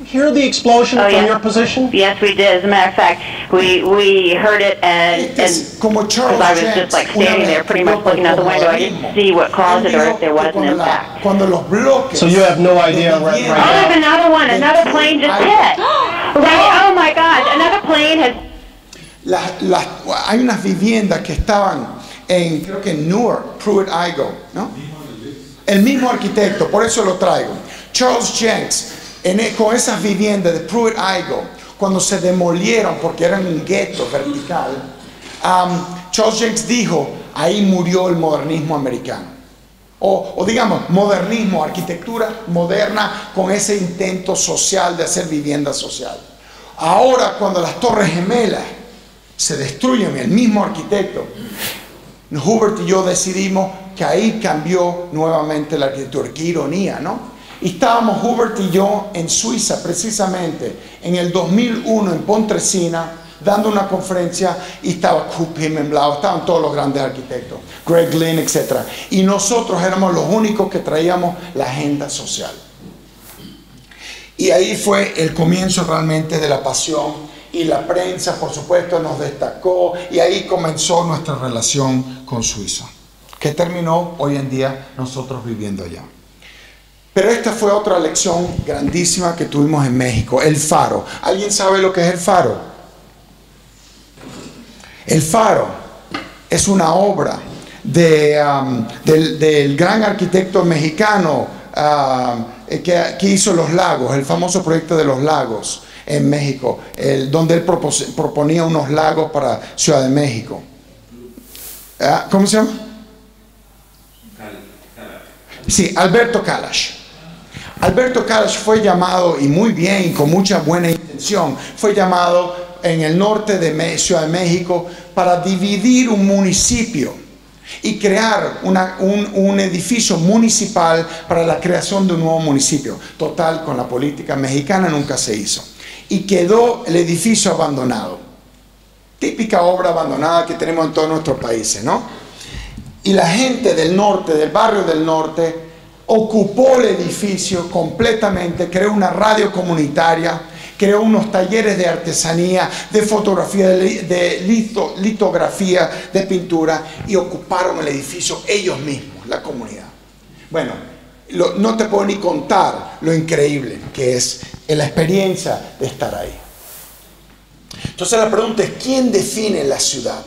Hear the explosion from your position? Yes, we did. As a matter of fact, we heard it, and because I was just like standing there, pretty much looking out the window, I didn't see what caused it or if there was an impact. So you have no idea right now? I have another one. Another plane just hit. Oh my gosh! Another plane has. Hay unas viviendas que estaban creo que en Newark, Pruitt-Igoe, ¿no? El mismo arquitecto, por eso lo traigo. Charles Jenks. Con esas viviendas de Pruitt-Igoe, cuando se demolieron porque eran un gueto vertical, Charles Jenks dijo, ahí murió el modernismo americano. O digamos, modernismo, arquitectura moderna con ese intento social de hacer vivienda social. Ahora, cuando las Torres Gemelas se destruyen, el mismo arquitecto, Hubert y yo decidimos que ahí cambió nuevamente la arquitectura. Qué ironía, ¿no? Y estábamos Hubert y yo en Suiza precisamente en el 2001 en Pontresina dando una conferencia, y estaba Kurt Himmelblau, estaban todos los grandes arquitectos, Greg Lynn, etc. Y nosotros éramos los únicos que traíamos la agenda social. Y ahí fue el comienzo realmente de la pasión, y la prensa por supuesto nos destacó, y ahí comenzó nuestra relación con Suiza, que terminó hoy en día nosotros viviendo allá. Pero esta fue otra lección grandísima que tuvimos en México, el Faro. ¿Alguien sabe lo que es el Faro? El Faro es una obra del gran arquitecto mexicano que hizo los lagos, el famoso proyecto de los lagos en México, donde él proponía unos lagos para Ciudad de México. ¿Cómo se llama? Sí, Alberto Kalash. Alberto Kalash fue llamado, y muy bien, y con mucha buena intención, fue llamado en el norte de Ciudad de México para dividir un municipio y crear un edificio municipal para la creación de un nuevo municipio. Total, con la política mexicana nunca se hizo. Y quedó el edificio abandonado. Típica obra abandonada que tenemos en todos nuestros países, ¿no? Y la gente del norte, del barrio del norte, ocupó el edificio completamente, creó una radio comunitaria, creó unos talleres de artesanía, de fotografía, de litografía, de pintura, y ocuparon el edificio ellos mismos, la comunidad. Bueno, no te puedo ni contar lo increíble que es la experiencia de estar ahí. Entonces la pregunta es, ¿quién define la ciudad?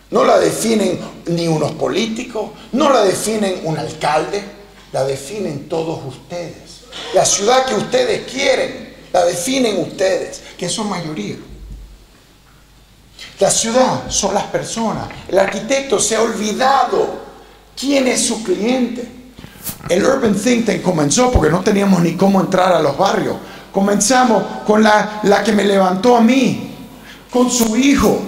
No la definen ni unos políticos, no la definen un alcalde, la definen todos ustedes. La ciudad que ustedes quieren, la definen ustedes, que son mayoría. La ciudad son las personas. El arquitecto se ha olvidado quién es su cliente. El Urban Think Tank comenzó porque no teníamos ni cómo entrar a los barrios. Comenzamos con la que me levantó a mí, con su hijo.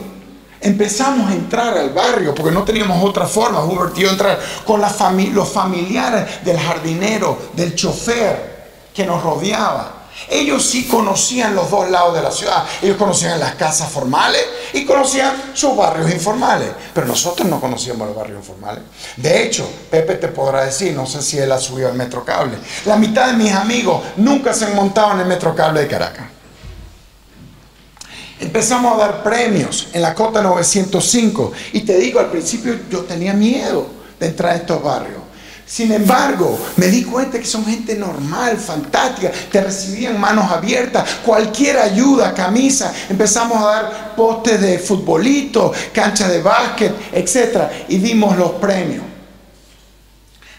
Empezamos a entrar al barrio porque no teníamos otra forma, Hubert y yo, entrar con los familiares del jardinero, del chofer que nos rodeaba. Ellos sí conocían los dos lados de la ciudad. Ellos conocían las casas formales y conocían sus barrios informales. Pero nosotros no conocíamos los barrios informales. De hecho, Pepe te podrá decir, no sé si él ha subido al Metrocable, la mitad de mis amigos nunca se han montado en el Metrocable de Caracas. Empezamos a dar premios en la Cota 905. Y te digo, al principio yo tenía miedo de entrar a estos barrios. Sin embargo, me di cuenta que son gente normal, fantástica, te recibían manos abiertas, cualquier ayuda, camisa. Empezamos a dar postes de futbolito, cancha de básquet, etc. Y dimos los premios.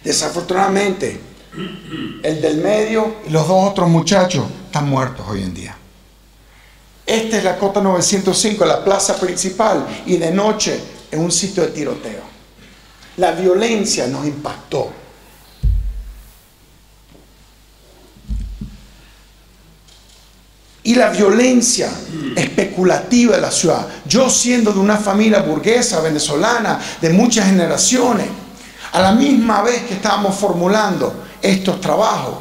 Desafortunadamente, el del medio y los dos otros muchachos están muertos hoy en día. Esta es la Cota 905, la plaza principal, y de noche es un sitio de tiroteo. La violencia nos impactó. Y la violencia especulativa de la ciudad. Yo, siendo de una familia burguesa venezolana de muchas generaciones, a la misma vez que estábamos formulando estos trabajos,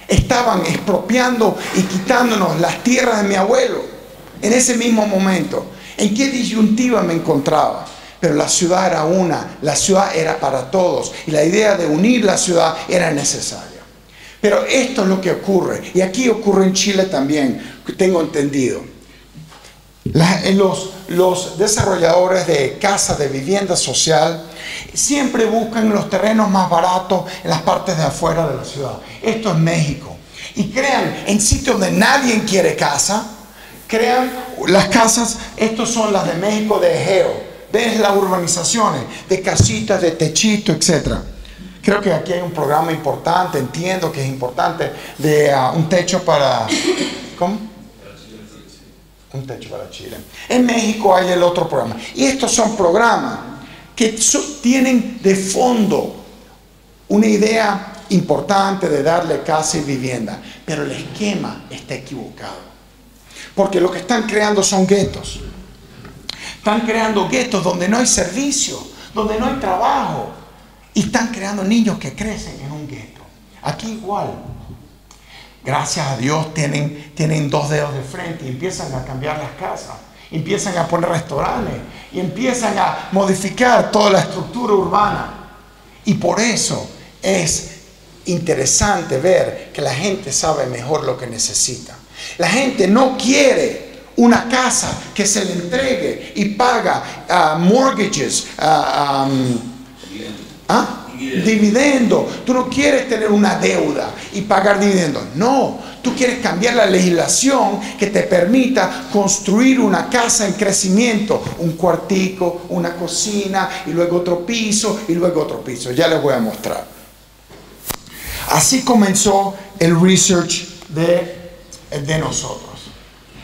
estaban expropiando y quitándonos las tierras de mi abuelo. En ese mismo momento, ¿en qué disyuntiva me encontraba? Pero la ciudad era una, la ciudad era para todos, y la idea de unir la ciudad era necesaria. Pero esto es lo que ocurre, y aquí ocurre en Chile también, que tengo entendido. Los desarrolladores de casas de vivienda social siempre buscan los terrenos más baratos en las partes de afuera de la ciudad. Esto es México. Y crean en sitios donde nadie quiere casa, crean las casas, estas son las de México de Egeo. ¿Ves las urbanizaciones de casitas, de techito, etcétera? Creo que aquí hay un programa importante, entiendo que es importante, de un techo para... ¿Cómo? Un techo para Chile. En México hay el otro programa. Y estos son programas que tienen de fondo una idea importante de darle casa y vivienda. Pero el esquema está equivocado. Porque lo que están creando son guetos. Están creando guetos donde no hay servicio, donde no hay trabajo. Y están creando niños que crecen en un gueto. Aquí igual. Gracias a Dios tienen dos dedos de frente y empiezan a cambiar las casas. Empiezan a poner restaurantes. Y empiezan a modificar toda la estructura urbana. Y por eso es interesante ver que la gente sabe mejor lo que necesita. La gente no quiere una casa que se le entregue y paga mortgages, dividendo. Tú no quieres tener una deuda y pagar dividendos. No, tú quieres cambiar la legislación que te permita construir una casa en crecimiento. Un cuartico, una cocina, y luego otro piso, y luego otro piso. Ya les voy a mostrar. Así comenzó el research de nosotros.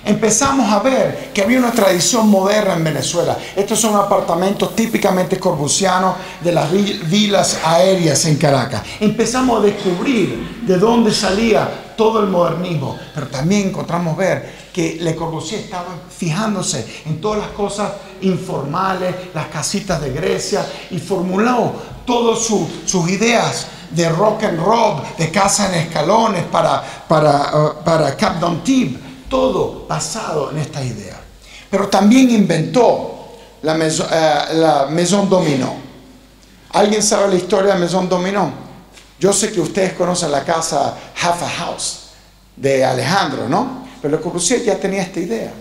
Empezamos a ver que había una tradición moderna en Venezuela. Estos son apartamentos típicamente corbusianos de las vilas aéreas en Caracas. Empezamos a descubrir de dónde salía todo el modernismo. Pero también encontramos ver que Le Corbusier estaba fijándose en todas las cosas informales, las casitas de Grecia, y formuló todas sus ideas de rock and roll, de casa en escalones para Cap d'Antibes. Todo basado en esta idea. Pero también inventó la Maison Dominó. ¿Alguien sabe la historia de Maison Dominó? Yo sé que ustedes conocen la casa Half a House de Alejandro, ¿no? Pero Le Corbusier ya tenía esta idea.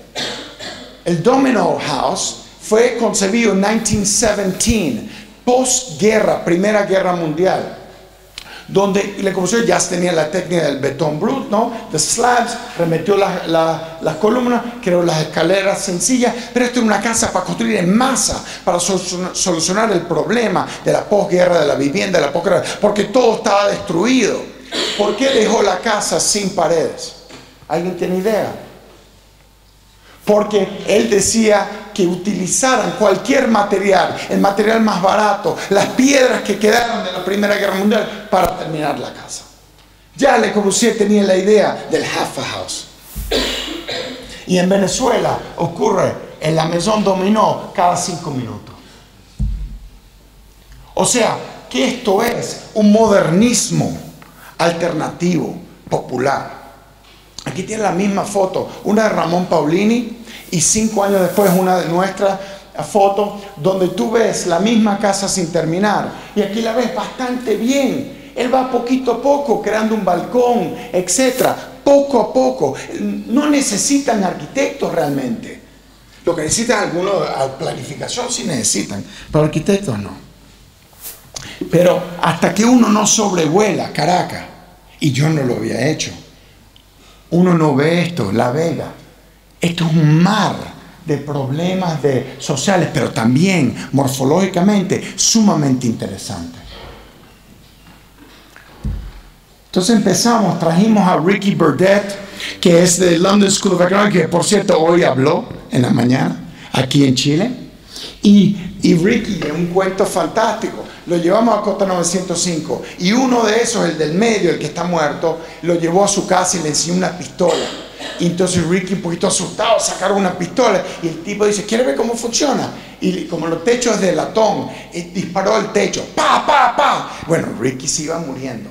El Domino House fue concebido en 1917, postguerra, Primera Guerra Mundial, donde Le Corbusier ya tenía la técnica del betón brut, ¿no? De slabs, remetió las columnas, creó las escaleras sencillas, pero esto era una casa para construir en masa, para solucionar el problema de la posguerra, de la vivienda, de la posguerra, porque todo estaba destruido. ¿Por qué dejó la casa sin paredes? ¿Alguien tiene idea? Porque él decía que utilizaran cualquier material, el material más barato, las piedras que quedaron de la Primera Guerra Mundial para terminar la casa. Ya Le Corbusier tenía la idea del half a house. Y en Venezuela ocurre en la Maison Dominó cada 5 minutos. O sea, que esto es un modernismo alternativo, popular. Aquí tiene la misma foto, una de Ramón Paulini y 5 años después una de nuestra foto, donde tú ves la misma casa sin terminar. Y aquí la ves bastante bien. Él va poquito a poco creando un balcón, etcétera, poco a poco. No necesitan arquitectos realmente. Lo que necesitan algunos, planificación sí necesitan, pero arquitectos no. Pero hasta que uno no sobrevuela Caracas, y yo no lo había hecho, uno no ve esto, La Vega. Esto es un mar de problemas sociales, pero también morfológicamente sumamente interesante. Entonces trajimos a Ricky Burdett, que es de London School of Economics, que por cierto hoy habló en la mañana aquí en Chile. Y Ricky, es un cuento fantástico, lo llevamos a Costa 905 y uno de esos, el del medio, el que está muerto, lo llevó a su casa y le enseñó una pistola. Y entonces Ricky, un poquito asustado, sacaron una pistola y el tipo dice, ¿quiere ver cómo funciona? Y como los techos es de latón, disparó el techo, ¡pa, pa, pa! Bueno, Ricky se iba muriendo.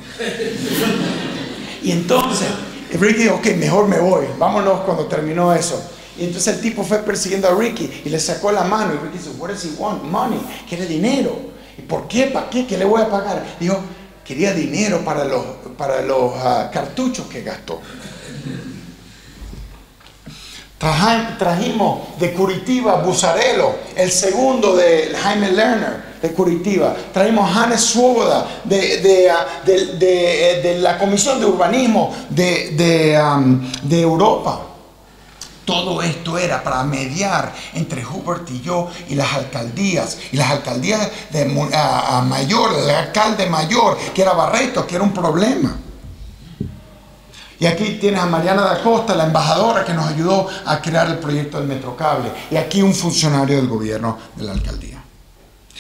Y entonces Ricky dijo, ok, mejor me voy, vámonos cuando terminó eso. Y entonces el tipo fue persiguiendo a Ricky y le sacó la mano y Ricky dice, what does he want? Money, quiere dinero. ¿Y por qué? ¿Para qué? ¿Qué le voy a pagar? Dijo, quería dinero para los cartuchos que gastó. Trajimos de Curitiba Busarelo, el segundo de Jaime Lerner de Curitiba. Traímos a Hannes Swoboda de la Comisión de Urbanismo de Europa. Todo esto era para mediar entre Hubert y yo y las alcaldías. Y las alcaldías de mayor, el alcalde mayor, que era Barreto, que era un problema. Y aquí tienes a Mariana da Costa, la embajadora que nos ayudó a crear el proyecto del Metrocable. Y aquí un funcionario del gobierno de la alcaldía.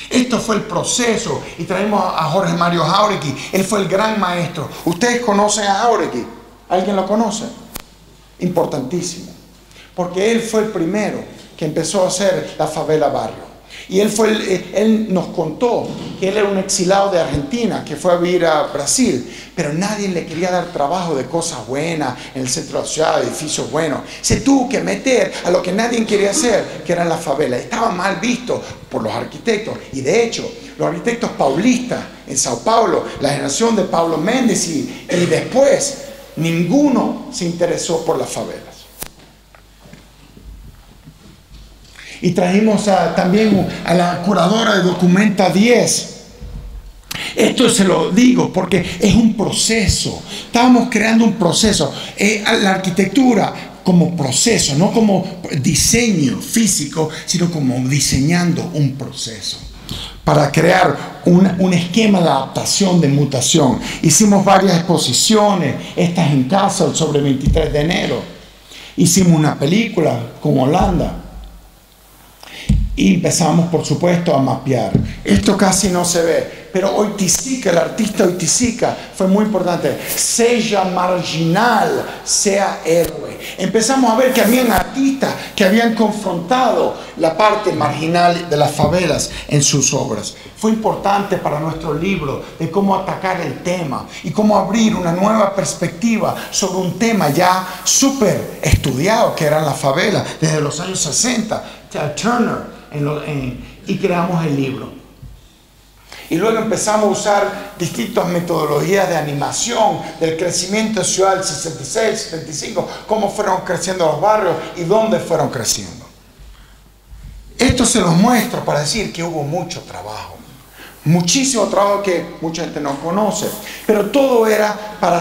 Esto fue el proceso. Y traemos a Jorge Mario Jauregui. Él fue el gran maestro. ¿Ustedes conocen a Jauregui? ¿Alguien lo conoce? Importantísimo. Porque él fue el primero que empezó a hacer la favela barrio. Y él nos contó que él era un exilado de Argentina que fue a vivir a Brasil, pero nadie le quería dar trabajo de cosas buenas en el centro de la ciudad, edificios buenos. Se tuvo que meter a lo que nadie quería hacer, que eran las favelas. Estaba mal visto por los arquitectos. Y de hecho, los arquitectos paulistas en Sao Paulo, la generación de Paulo Méndez y después, ninguno se interesó por las favelas. Y trajimos también a la curadora de Documenta 10. Esto se lo digo porque es un proceso. Estábamos creando un proceso. La arquitectura como proceso, no como diseño físico, sino como diseñando un proceso para crear un esquema de adaptación, de mutación. Hicimos varias exposiciones, estas en Kassel sobre el 23 de enero. Hicimos una película con Holanda. Y empezamos, por supuesto, a mapear. Esto casi no se ve, pero Oiticica, el artista Oiticica, fue muy importante. Sea marginal, sea héroe. Empezamos a ver que habían artistas que habían confrontado la parte marginal de las favelas en sus obras. Fue importante para nuestro libro de cómo atacar el tema y cómo abrir una nueva perspectiva sobre un tema ya súper estudiado, que eran las favelas, desde los años 60, Turner. Y creamos el libro. Y luego empezamos a usar distintas metodologías de animación del crecimiento de ciudad del 66, 75, cómo fueron creciendo los barrios y dónde fueron creciendo. Esto se los muestro para decir que hubo mucho trabajo. Muchísimo trabajo que mucha gente no conoce. Pero todo era para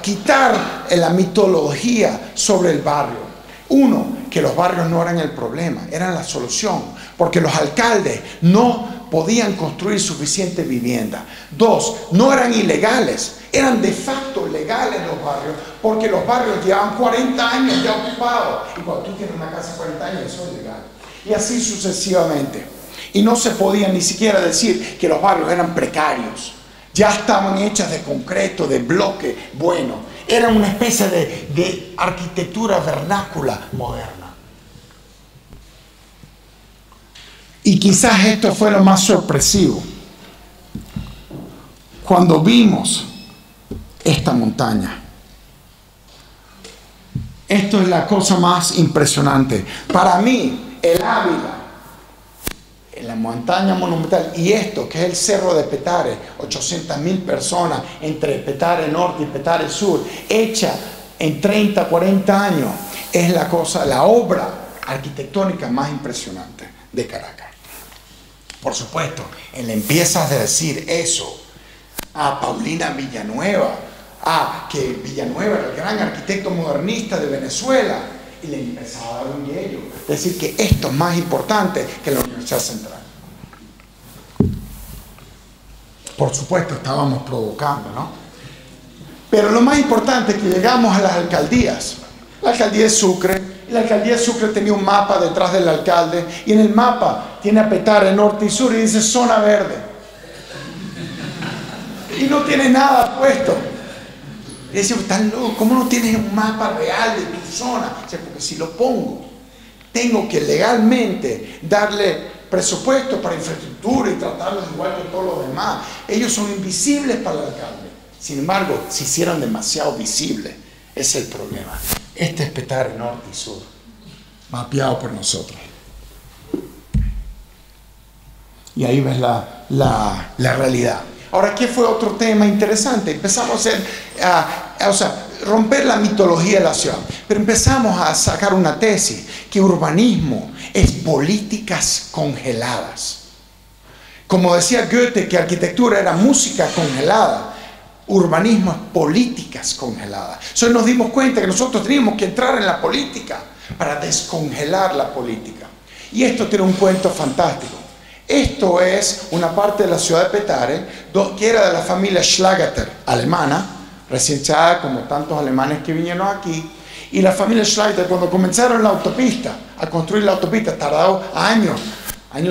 quitar la mitología sobre el barrio. Uno, que los barrios no eran el problema, eran la solución, porque los alcaldes no podían construir suficiente vivienda. Dos, no eran ilegales, eran de facto legales los barrios, porque los barrios llevaban 40 años ya ocupados. Y cuando tú tienes una casa 40 años, eso es legal. Y así sucesivamente. Y no se podía ni siquiera decir que los barrios eran precarios. Ya estaban hechas de concreto, de bloque bueno. Era una especie de arquitectura vernácula moderna. Y quizás esto fue lo más sorpresivo. Cuando vimos esta montaña, Esto es la cosa más impresionante. Para mí, el Ávila, en la montaña monumental, y esto que es el Cerro de Petare, 800.000 personas entre Petare Norte y Petare Sur, hecha en 30, 40 años, es la obra arquitectónica más impresionante de Caracas. Por supuesto, él empieza a decir eso a Paulina Villanueva, que Villanueva era el gran arquitecto modernista de Venezuela, y le empezaba a dar un hielo, decir que esto es más importante que la Universidad Central. Por supuesto, estábamos provocando, ¿no? Pero lo más importante es que llegamos a las alcaldías. La alcaldía de Sucre, y la alcaldía de Sucre tenía un mapa detrás del alcalde, y en el mapa tiene a Petare norte y sur y dice zona verde. Y no tiene nada puesto. Y decimos, ¿estás loco? ¿Cómo no tienes un mapa real de tu zona? O sea, porque si lo pongo, tengo que legalmente darle presupuesto para infraestructura y tratarlos igual que todos los demás. Ellos son invisibles para el alcalde. Sin embargo, se hicieron demasiado visibles. Ese es el problema. Este es Petare norte y sur, mapeado por nosotros. Y ahí ves la realidad. Ahora, ¿qué fue otro tema interesante? Empezamos a romper la mitología de la ciudad, pero empezamos a sacar una tesis, que urbanismo es políticas congeladas. Como decía Goethe, que arquitectura era música congelada, urbanismo es políticas congeladas. Entonces nos dimos cuenta que nosotros teníamos que entrar en la política para descongelar la política. Y esto tiene un cuento fantástico. Esto es una parte de la ciudad de Petare, que era de la familia Schlageter, alemana, recién echada como tantos alemanes que vinieron aquí. Y la familia Schlageter, cuando comenzaron la autopista, a construir la autopista, tardó años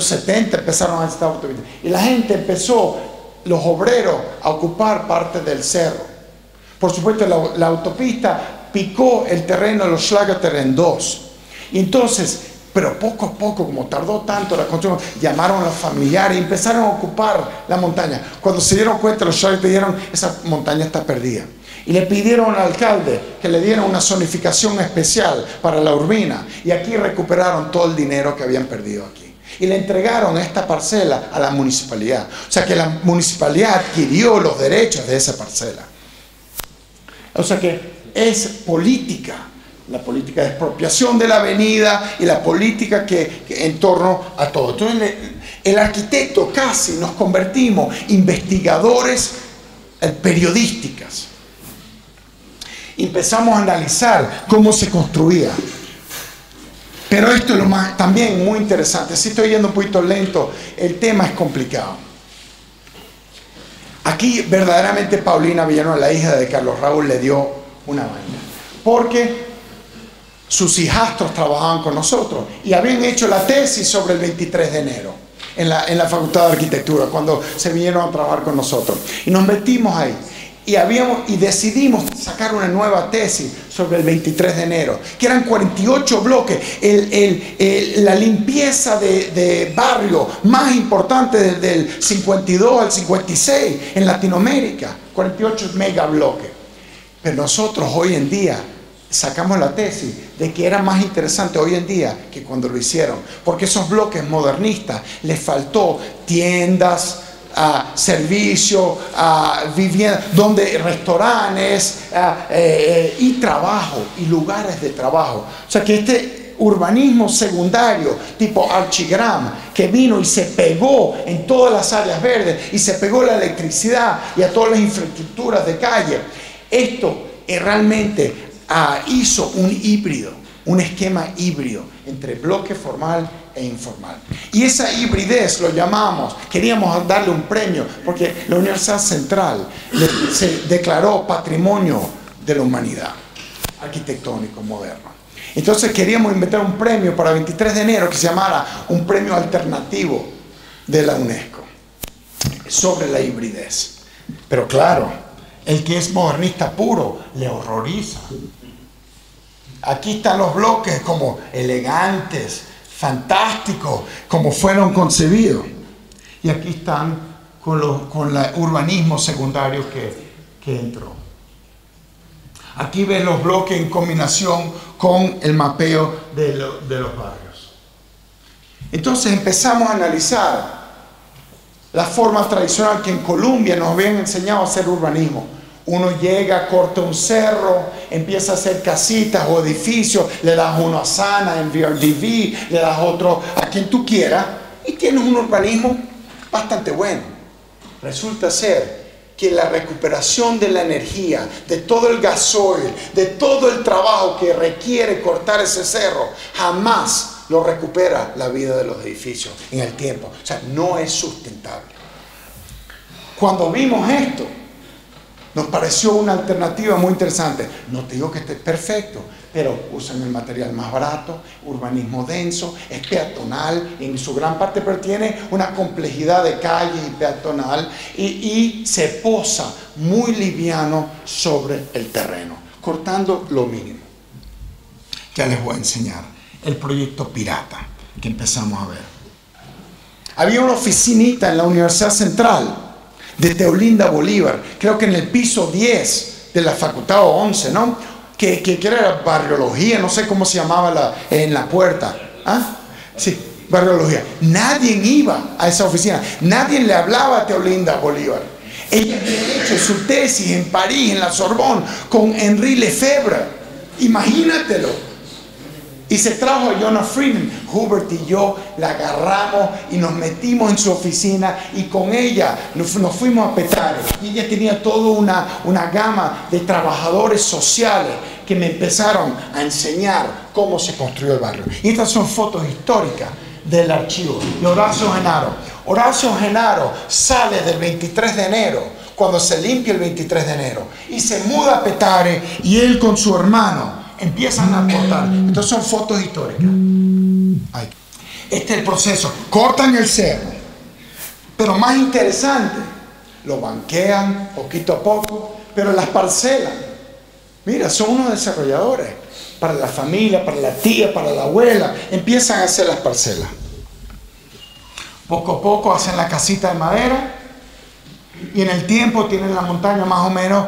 70 empezaron a hacer esta autopista. Y la gente empezó, los obreros, a ocupar parte del cerro. Por supuesto, la autopista picó el terreno de los Schlageter en dos. Y entonces, pero poco a poco, como tardó tanto la construcción, llamaron a los familiares y empezaron a ocupar la montaña. Cuando se dieron cuenta, los Schlageter dijeron, esa montaña está perdida. Y le pidieron al alcalde que le diera una zonificación especial para la urbina. Y aquí recuperaron todo el dinero que habían perdido aquí. Y le entregaron esta parcela a la municipalidad. O sea que la municipalidad adquirió los derechos de esa parcela. O sea que es política. La política de expropiación de la avenida y la política que en torno a todo. Entonces el arquitecto casi nos convertimos investigadores periodísticas. Empezamos a analizar cómo se construía. Pero esto es lo más, también muy interesante. Si estoy yendo un poquito lento, el tema es complicado. Aquí verdaderamente Paulina Villanueva, la hija de Carlos Raúl, le dio una vaina. Porque sus hijastros trabajaban con nosotros y habían hecho la tesis sobre el 23 de enero en la Facultad de Arquitectura, cuando se vinieron a trabajar con nosotros. Y nos metimos ahí. Y decidimos sacar una nueva tesis sobre el 23 de enero, que eran 48 bloques, la limpieza de barrio más importante desde el 52 al 56 en Latinoamérica, 48 megabloques. Pero nosotros hoy en día sacamos la tesis de que era más interesante hoy en día que cuando lo hicieron, porque esos bloques modernistas les faltó tiendas, servicios, vivienda, donde restaurantes y trabajo y lugares de trabajo. O sea que este urbanismo secundario tipo Archigram, que vino y se pegó en todas las áreas verdes y se pegó la electricidad y a todas las infraestructuras de calle, esto realmente hizo un híbrido, un esquema híbrido entre bloque formal e informal. Y esa hibridez lo llamamos, queríamos darle un premio, porque la Universidad Central se declaró Patrimonio de la Humanidad arquitectónico moderno. Entonces queríamos inventar un premio para el 23 de enero que se llamara un premio alternativo de la UNESCO sobre la hibridez. Pero claro, el que es modernista puro le horroriza. Aquí están los bloques como elegantes, fantásticos, como fueron concebidos. Y aquí están con el urbanismo secundario que entró. Aquí ves los bloques en combinación con el mapeo de los barrios. Entonces empezamos a analizar la forma tradicional que en Colombia nos habían enseñado a hacer urbanismo. Uno llega, corta un cerro, empieza a hacer casitas o edificios, le das uno a Sana en VRDV, le das otro a quien tú quieras y tienes un urbanismo bastante bueno. Resulta ser que la recuperación de la energía, de todo el gasoil, de todo el trabajo que requiere cortar ese cerro, jamás lo recupera la vida de los edificios en el tiempo. O sea, no es sustentable. Cuando vimos esto, nos pareció una alternativa muy interesante. No te digo que esté perfecto, pero usan el material más barato, urbanismo denso, es peatonal en su gran parte, pero tiene una complejidad de calles y peatonal y se posa muy liviano sobre el terreno, cortando lo mínimo. Ya les voy a enseñar el proyecto Pirata que empezamos a ver. Había una oficinita en la Universidad Central de Teolinda Bolívar, creo que en el piso 10 de la facultad o 11, ¿no? Que era barriología, no sé cómo se llamaba en la puerta. ¿Ah? Sí, barriología. Nadie iba a esa oficina, nadie le hablaba a Teolinda Bolívar. Ella había hecho su tesis en París, en la Sorbonne, con Henri Lefebvre. Imagínatelo. Y se trajo a Jonah Freeman. Hubert y yo la agarramos y nos metimos en su oficina y con ella nos fuimos a Petare. Y ella tenía toda una gama de trabajadores sociales que me empezaron a enseñar cómo se construyó el barrio. Y estas son fotos históricas del archivo de Horacio Genaro. Horacio Genaro sale del 23 de enero, cuando se limpia el 23 de enero, y se muda a Petare y él con su hermano empiezan a cortar. Entonces son fotos históricas. Ahí. Este es el proceso. Cortan el cerro. Pero más interesante, lo banquean poquito a poco, pero las parcelas. Mira, son unos desarrolladores. Para la familia, para la tía, para la abuela. Empiezan a hacer las parcelas. Poco a poco hacen la casita de madera. Y en el tiempo tienen la montaña más o menos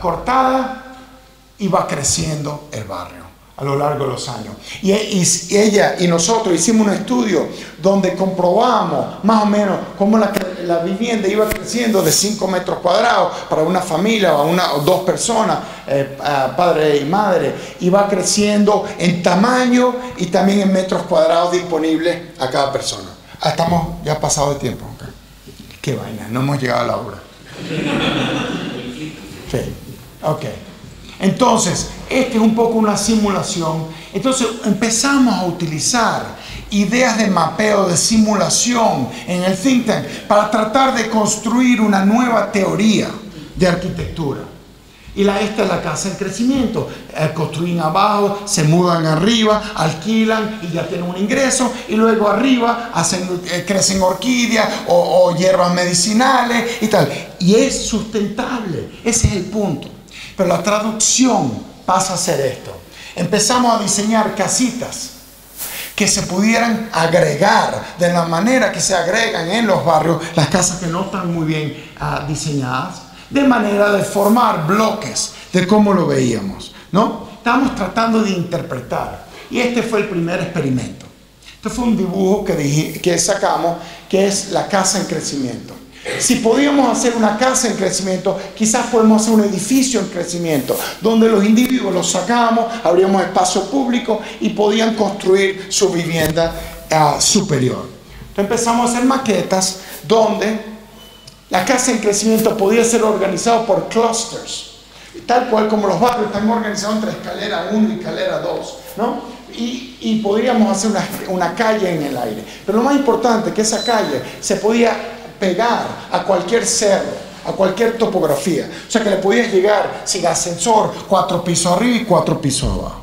cortada. Y va creciendo el barrio a lo largo de los años. Y ella y nosotros hicimos un estudio donde comprobamos más o menos cómo la vivienda iba creciendo de 5 metros cuadrados para una familia o dos personas, padre y madre, y va creciendo en tamaño y también en metros cuadrados disponibles a cada persona. Estamos ya pasado de tiempo. Okay. Qué vaina, no hemos llegado a la hora. Sí, ok. Entonces, este es un poco una simulación. Entonces, empezamos a utilizar ideas de mapeo, de simulación en el think tank para tratar de construir una nueva teoría de arquitectura. Y esta es la casa en crecimiento. Construyen abajo, se mudan arriba, alquilan y ya tienen un ingreso. Y luego arriba crecen orquídeas o hierbas medicinales y tal. Y es sustentable. Ese es el punto. Pero la traducción pasa a ser esto. Empezamos a diseñar casitas que se pudieran agregar de la manera que se agregan en los barrios las casas que no están muy bien diseñadas, de manera de formar bloques de cómo lo veíamos, ¿no? Estamos tratando de interpretar. Y este fue el primer experimento. Este fue un dibujo que sacamos, que es la casa en crecimiento. Si podíamos hacer una casa en crecimiento, quizás podemos hacer un edificio en crecimiento, donde los individuos los sacamos, abríamos espacio público y podían construir su vivienda superior. Entonces empezamos a hacer maquetas donde la casa en crecimiento podía ser organizada por clusters, tal cual como los barrios están organizados entre escalera 1 y escalera 2, ¿no? Y podríamos hacer una calle en el aire. Pero lo más importante es que esa calle se podía pegar a cualquier cerro, a cualquier topografía. O sea que le podías llegar sin ascensor 4 pisos arriba y 4 pisos abajo.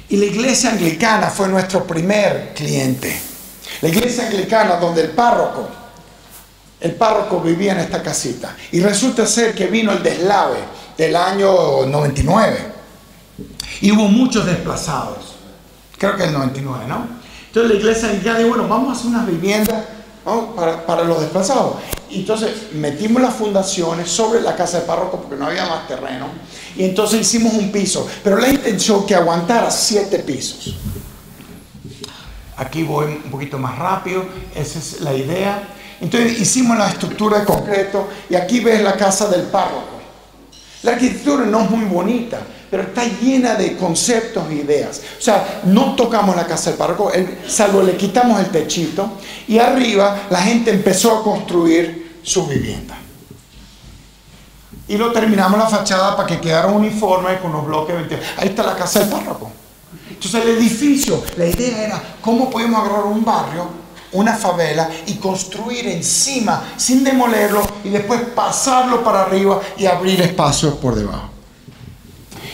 Y la iglesia anglicana fue nuestro primer cliente. La iglesia anglicana donde el párroco vivía en esta casita. Y resulta ser que vino el deslave del año 99. Y hubo muchos desplazados. Creo que el 99, ¿no? Entonces la iglesia anglicana dijo, bueno, vamos a hacer unas viviendas, ¿no? para los desplazados. Y entonces metimos las fundaciones sobre la casa del párroco porque no había más terreno. Y entonces hicimos un piso. Pero la intención que aguantara 7 pisos. Aquí voy un poquito más rápido. Esa es la idea. Entonces hicimos la estructura de concreto. Y aquí ves la casa del párroco. La arquitectura no es muy bonita, pero está llena de conceptos e ideas. O sea, no tocamos la casa del párroco, salvo le quitamos el techito, y arriba la gente empezó a construir su vivienda. Y lo terminamos la fachada para que quedara uniforme con los bloques. Ahí está la casa del párroco. Entonces el edificio, la idea era cómo podemos agarrar un barrio, una favela, y construir encima sin demolerlo y después pasarlo para arriba y abrir espacios por debajo.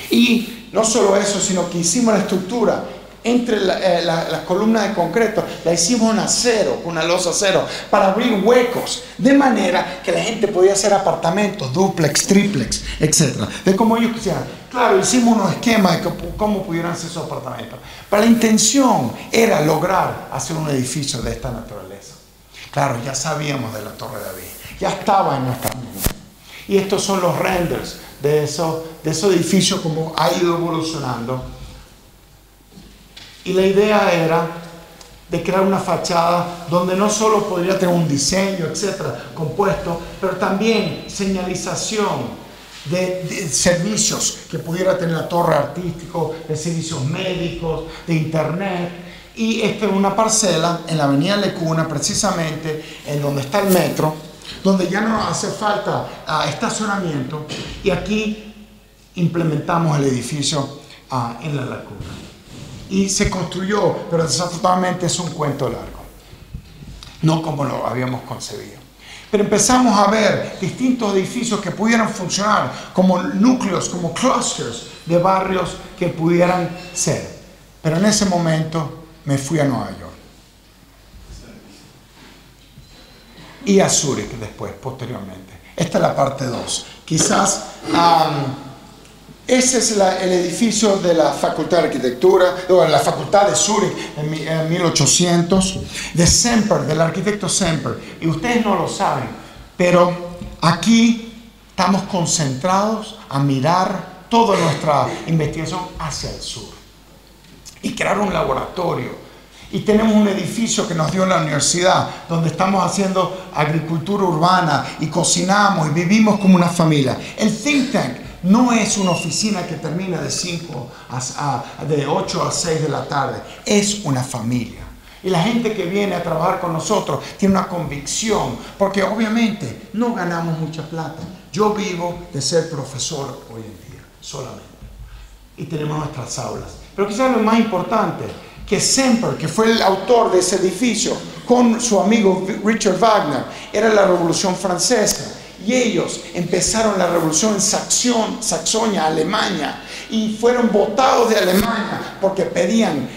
Y no solo eso, sino que hicimos la estructura entre las columnas de concreto, la hicimos en acero, con una losa acero, para abrir huecos, de manera que la gente podía hacer apartamentos, duplex, triplex, etc. De como ellos quisieran. Claro, hicimos unos esquemas de cómo pudieran ser esos apartamentos. Pero la intención era lograr hacer un edificio de esta naturaleza. Claro, ya sabíamos de la Torre de David, ya estaba en nuestra mente. Y estos son los renders de esos edificios, como ha ido evolucionando. Y la idea era de crear una fachada donde no solo podría tener un diseño, etcétera, compuesto, pero también señalización de servicios que pudiera tener la torre artístico, de servicios médicos, de internet. Y esta es una parcela en la avenida Lecuna, precisamente en donde está el metro, donde ya no hace falta estacionamiento, y aquí implementamos el edificio en la Lacuna. Y se construyó, pero desafortunadamente es un cuento largo, no como lo habíamos concebido. Pero empezamos a ver distintos edificios que pudieran funcionar como núcleos, como clusters de barrios que pudieran ser. Pero en ese momento me fui a Nueva York. Y a Zúrich después, posteriormente. Esta es la parte 2. Quizás ese es el edificio de la Facultad de Arquitectura, o la Facultad de Zúrich en 1800, de Semper, del arquitecto Semper. Y ustedes no lo saben, pero aquí estamos concentrados a mirar toda nuestra investigación hacia el sur y crear un laboratorio. Y tenemos un edificio que nos dio la universidad, donde estamos haciendo agricultura urbana y cocinamos y vivimos como una familia. El think tank no es una oficina que termina de 8 a 6 de la tarde. Es una familia. Y la gente que viene a trabajar con nosotros tiene una convicción, porque obviamente no ganamos mucha plata. Yo vivo de ser profesor hoy en día, solamente. Y tenemos nuestras aulas. Pero quizás lo más importante, que Semper, que fue el autor de ese edificio, con su amigo Richard Wagner, era la Revolución Francesa. Y ellos empezaron la revolución en Saxonia, Alemania, y fueron votados de Alemania porque pedían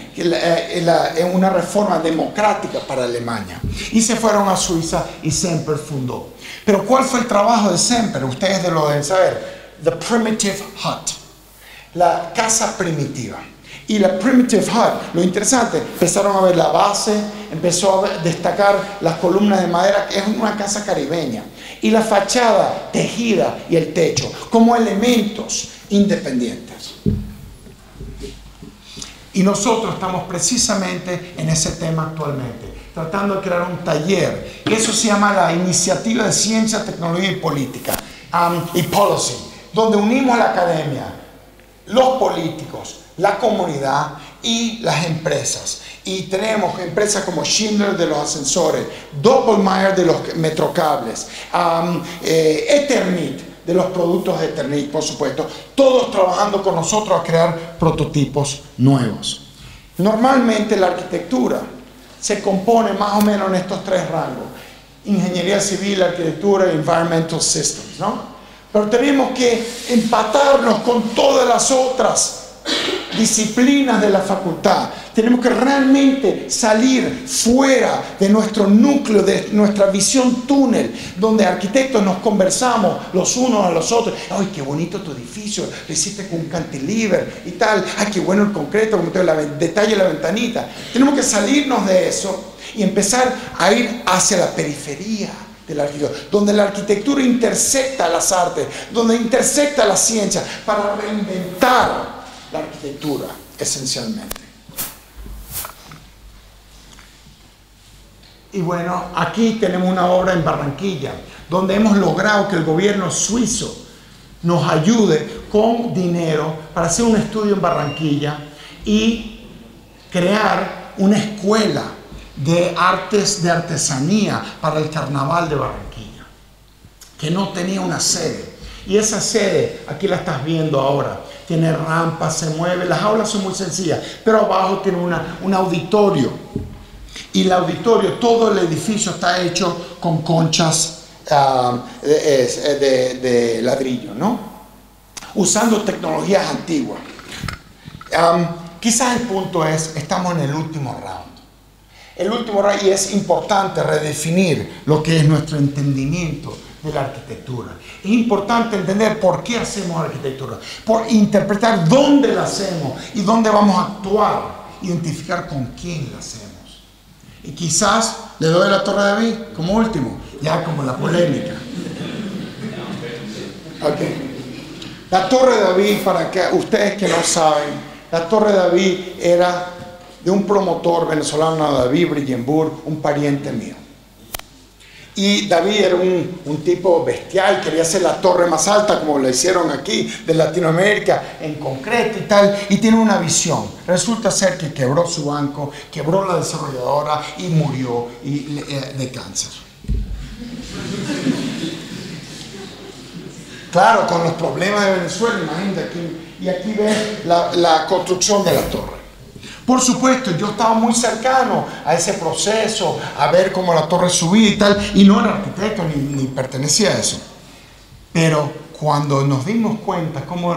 una reforma democrática para Alemania. Y se fueron a Suiza y Semper fundó. Pero ¿cuál fue el trabajo de Semper? Ustedes lo deben saber. The Primitive Hut, la casa primitiva. Y la Primitive Hut, lo interesante, empezaron a ver la base, empezó a destacar las columnas de madera, que es una casa caribeña, y la fachada tejida y el techo, como elementos independientes. Y nosotros estamos precisamente en ese tema actualmente, tratando de crear un taller, y eso se llama la Iniciativa de Ciencia, Tecnología y Política, y Policy, donde unimos a la academia, los políticos, la comunidad y las empresas. Y tenemos empresas como Schindler de los ascensores, Doppelmayr de los metrocables, Eternit de los productos de Eternit, por supuesto, todos trabajando con nosotros a crear prototipos nuevos. Normalmente la arquitectura se compone más o menos en estos 3 rangos: ingeniería civil, arquitectura y environmental systems, ¿no? Pero tenemos que empatarnos con todas las otras disciplinas de la facultad. Tenemos que realmente salir fuera de nuestro núcleo, de nuestra visión túnel, donde arquitectos nos conversamos los unos a los otros. ¡Ay, qué bonito tu edificio! Lo hiciste con un cantilever y tal. ¡Ay, qué bueno el concreto! Como te detalle la ventanita. Tenemos que salirnos de eso y empezar a ir hacia la periferia de la arquitectura, donde la arquitectura intersecta las artes, donde intersecta la ciencia, para reinventar la arquitectura, esencialmente. Y bueno, aquí tenemos una obra en Barranquilla, donde hemos logrado que el gobierno suizo nos ayude con dinero para hacer un estudio en Barranquilla y crear una escuela de artes, de artesanía para el Carnaval de Barranquilla, que no tenía una sede. Y esa sede, aquí la estás viendo ahora, tiene rampas, se mueve, las aulas son muy sencillas, pero abajo tiene un auditorio. Y el auditorio, todo el edificio está hecho con conchas de ladrillo, ¿no? Usando tecnologías antiguas. Quizás el punto es, estamos en el último round. El último round, y es importante redefinir lo que es nuestro entendimiento de la arquitectura. Es importante entender por qué hacemos arquitectura, por interpretar dónde la hacemos y dónde vamos a actuar, identificar con quién la hacemos. Y quizás le doy la Torre de David como último, ya como la polémica. Ok. La Torre de David, para que ustedes que no saben, la Torre de David era de un promotor venezolano, David Brillenburg, un pariente mío. Y David era un tipo bestial, quería hacer la torre más alta, como lo hicieron aquí, de Latinoamérica, en concreto y tal, y tiene una visión. Resulta ser que quebró su banco, quebró la desarrolladora y murió de cáncer. Claro, con los problemas de Venezuela, imagínate aquí, y aquí ves la construcción de la torre. Por supuesto, yo estaba muy cercano a ese proceso, a ver cómo la torre subía y tal, y no era arquitecto ni pertenecía a eso. Pero cuando nos dimos cuenta cómo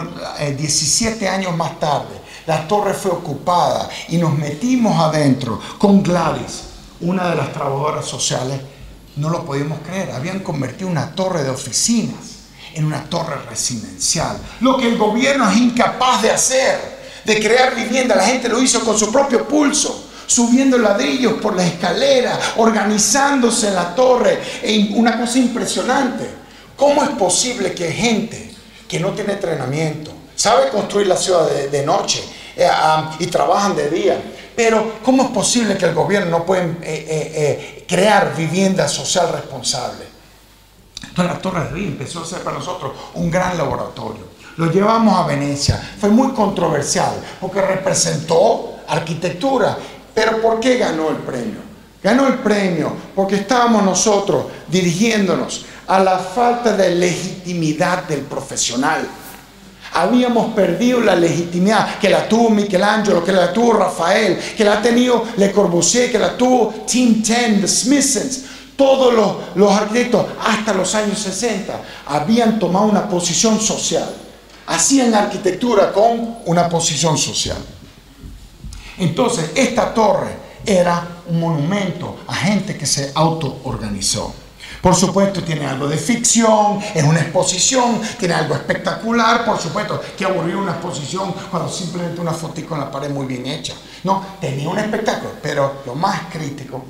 17 años más tarde la torre fue ocupada y nos metimos adentro con Gladys, una de las trabajadoras sociales, no lo podíamos creer. Habían convertido una torre de oficinas en una torre residencial, lo que el gobierno es incapaz de hacer. De crear vivienda, la gente lo hizo con su propio pulso, subiendo ladrillos por la escalera, organizándose en la torre, una cosa impresionante. ¿Cómo es posible que gente que no tiene entrenamiento, sabe construir la ciudad de noche y trabajan de día, pero cómo es posible que el gobierno no puede crear vivienda social responsable? Entonces la Torre de David empezó a ser para nosotros un gran laboratorio. Lo llevamos a Venecia, fue muy controversial porque representó arquitectura. Pero ¿por qué ganó el premio? Ganó el premio porque estábamos nosotros dirigiéndonos a la falta de legitimidad del profesional. Habíamos perdido la legitimidad que la tuvo Michelangelo, que la tuvo Rafael, que la ha tenido Le Corbusier, que la tuvo Team 10, The Smithsons. Todos los arquitectos hasta los años 60 habían tomado una posición social. Hacían arquitectura con una posición social. Entonces, esta torre era un monumento a gente que se autoorganizó. Por supuesto, tiene algo de ficción, es una exposición, tiene algo espectacular. Por supuesto, que aburrió una exposición cuando simplemente una fotico en la pared muy bien hecha. No, tenía un espectáculo, pero lo más crítico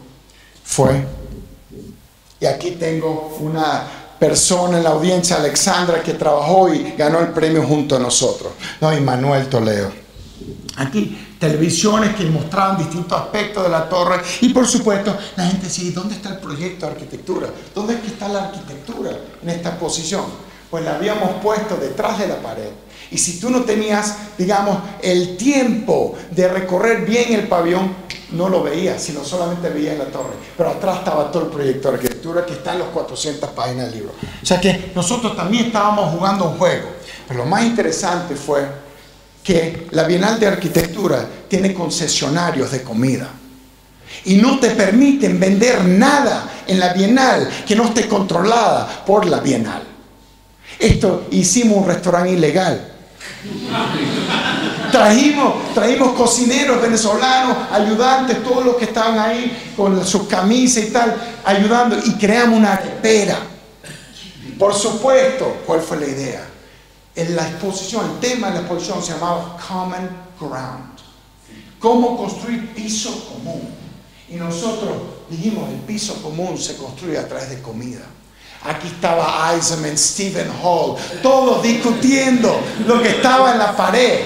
fue, y aquí tengo una persona en la audiencia, Alexandra, que trabajó y ganó el premio junto a nosotros, ¿no? Y Manuel Toledo. Aquí televisiones que mostraban distintos aspectos de la torre y por supuesto la gente decía, ¿dónde está el proyecto de arquitectura? ¿Dónde es que está la arquitectura en esta posición? Pues la habíamos puesto detrás de la pared. Y si tú no tenías, digamos, el tiempo de recorrer bien el pabellón, no lo veías, sino solamente veías la torre. Pero atrás estaba todo el proyecto de arquitectura que está en las 400 páginas del libro. O sea que nosotros también estábamos jugando un juego. Pero lo más interesante fue que la Bienal de Arquitectura tiene concesionarios de comida. Y no te permiten vender nada en la Bienal que no esté controlada por la Bienal. Esto hicimos un restaurante ilegal. Trajimos cocineros venezolanos, ayudantes, todos los que estaban ahí con sus camisas y tal, ayudando, y creamos una arepera. Por supuesto, ¿cuál fue la idea? En la exposición, el tema de la exposición se llamaba Common Ground. Cómo construir piso común. Y nosotros dijimos, el piso común se construye a través de comida. Aquí estaba Eisenman, Stephen Hall, todos discutiendo lo que estaba en la pared.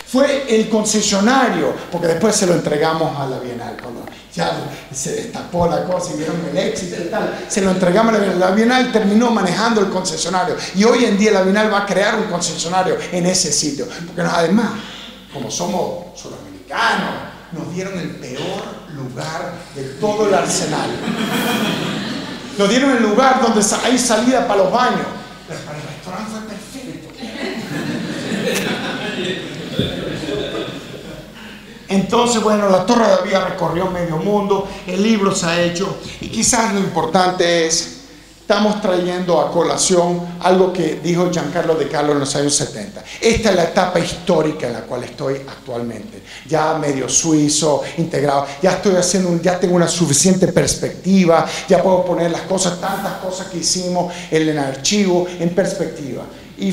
Fue el concesionario, porque después se lo entregamos a la Bienal. Cuando ya se destapó la cosa y vieron el éxito y tal, se lo entregamos a la Bienal. La Bienal terminó manejando el concesionario. Y hoy en día la Bienal va a crear un concesionario en ese sitio. Porque además, como somos sudamericanos, nos dieron el peor lugar de todo el arsenal. Nos dieron el lugar donde hay salida para los baños. Pero para el restaurante fue perfecto. Entonces, bueno, la Torre de David recorrió medio mundo, el libro se ha hecho, y quizás lo importante es, estamos trayendo a colación algo que dijo Giancarlo De Carlo en los años 70. Esta es la etapa histórica en la cual estoy actualmente. Ya medio suizo, integrado, ya tengo una suficiente perspectiva, ya puedo poner las cosas, tantas cosas que hicimos en el archivo en perspectiva. Y